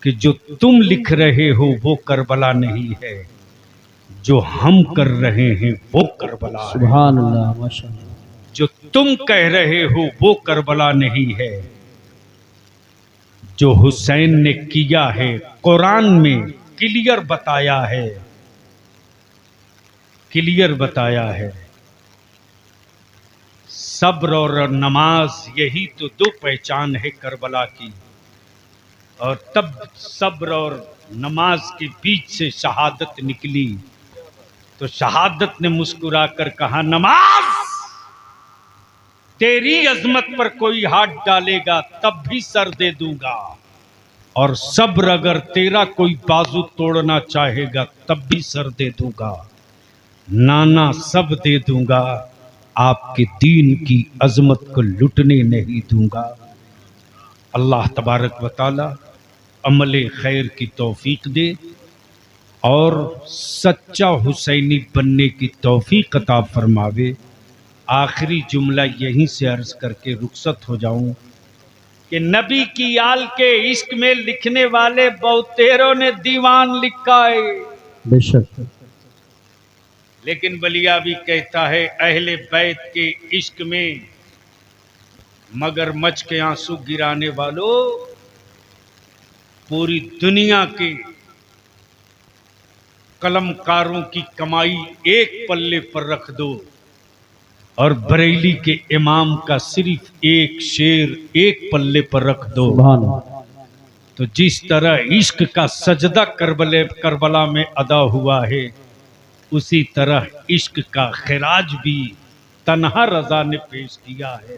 कि जो तुम लिख रहे हो वो करबला नहीं है, जो हम कर रहे हैं वो करबला है।
सुभान अल्लाह, माशाअल्लाह।
जो तुम कह रहे हो वो करबला नहीं है, जो हुसैन ने किया है कुरान में क्लियर बताया है, क्लियर बताया है। सब्र और नमाज यही तो दो पहचान है करबला की। और तब सब्र और नमाज के बीच से शहादत निकली तो शहादत ने मुस्कुराकर कहा, नमाज तेरी अजमत पर कोई हाथ डालेगा तब भी सर दे दूंगा, और सब्र अगर तेरा कोई बाजू तोड़ना चाहेगा तब भी सर दे दूंगा, नाना सब दे दूंगा, आपके दीन की अजमत को लुटने नहीं दूंगा। अल्लाह तबारक व तआला अमले खैर की तौफीक दे और सच्चा हुसैनी बनने की तौफीक अता फरमावे। आखिरी जुमला यहीं से अर्ज करके रुखसत हो जाऊं कि नबी की आल के इश्क में लिखने वाले बहुतेरों ने दीवान लिखा है,
बेशक,
लेकिन बलिया भी कहता है अहले बैत के इश्क में मगरमच्छ के आंसू गिराने वालों, पूरी दुनिया के कलमकारों की कमाई एक पल्ले पर रख दो और बरेली के इमाम का सिर्फ एक शेर एक पल्ले पर रख दो, तो जिस तरह इश्क का सजदा करबला में अदा हुआ है, उसी तरह इश्क का खिराज भी तन्हा रजा ने पेश किया है।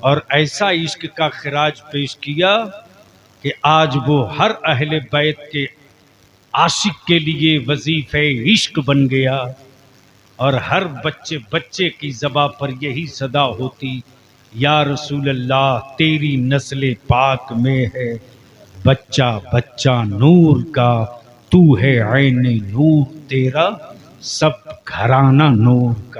और ऐसा इश्क का खिराज पेश किया कि आज वो हर अहले बैत के आशिक के लिए वजीफे इश्क बन गया, और हर बच्चे बच्चे की ज़बां पर यही सदा होती, या रसूल अल्लाह तेरी नस्ल पाक में है बच्चा बच्चा नूर का, तू है ऐने नूर तेरा सब घराना नूर का।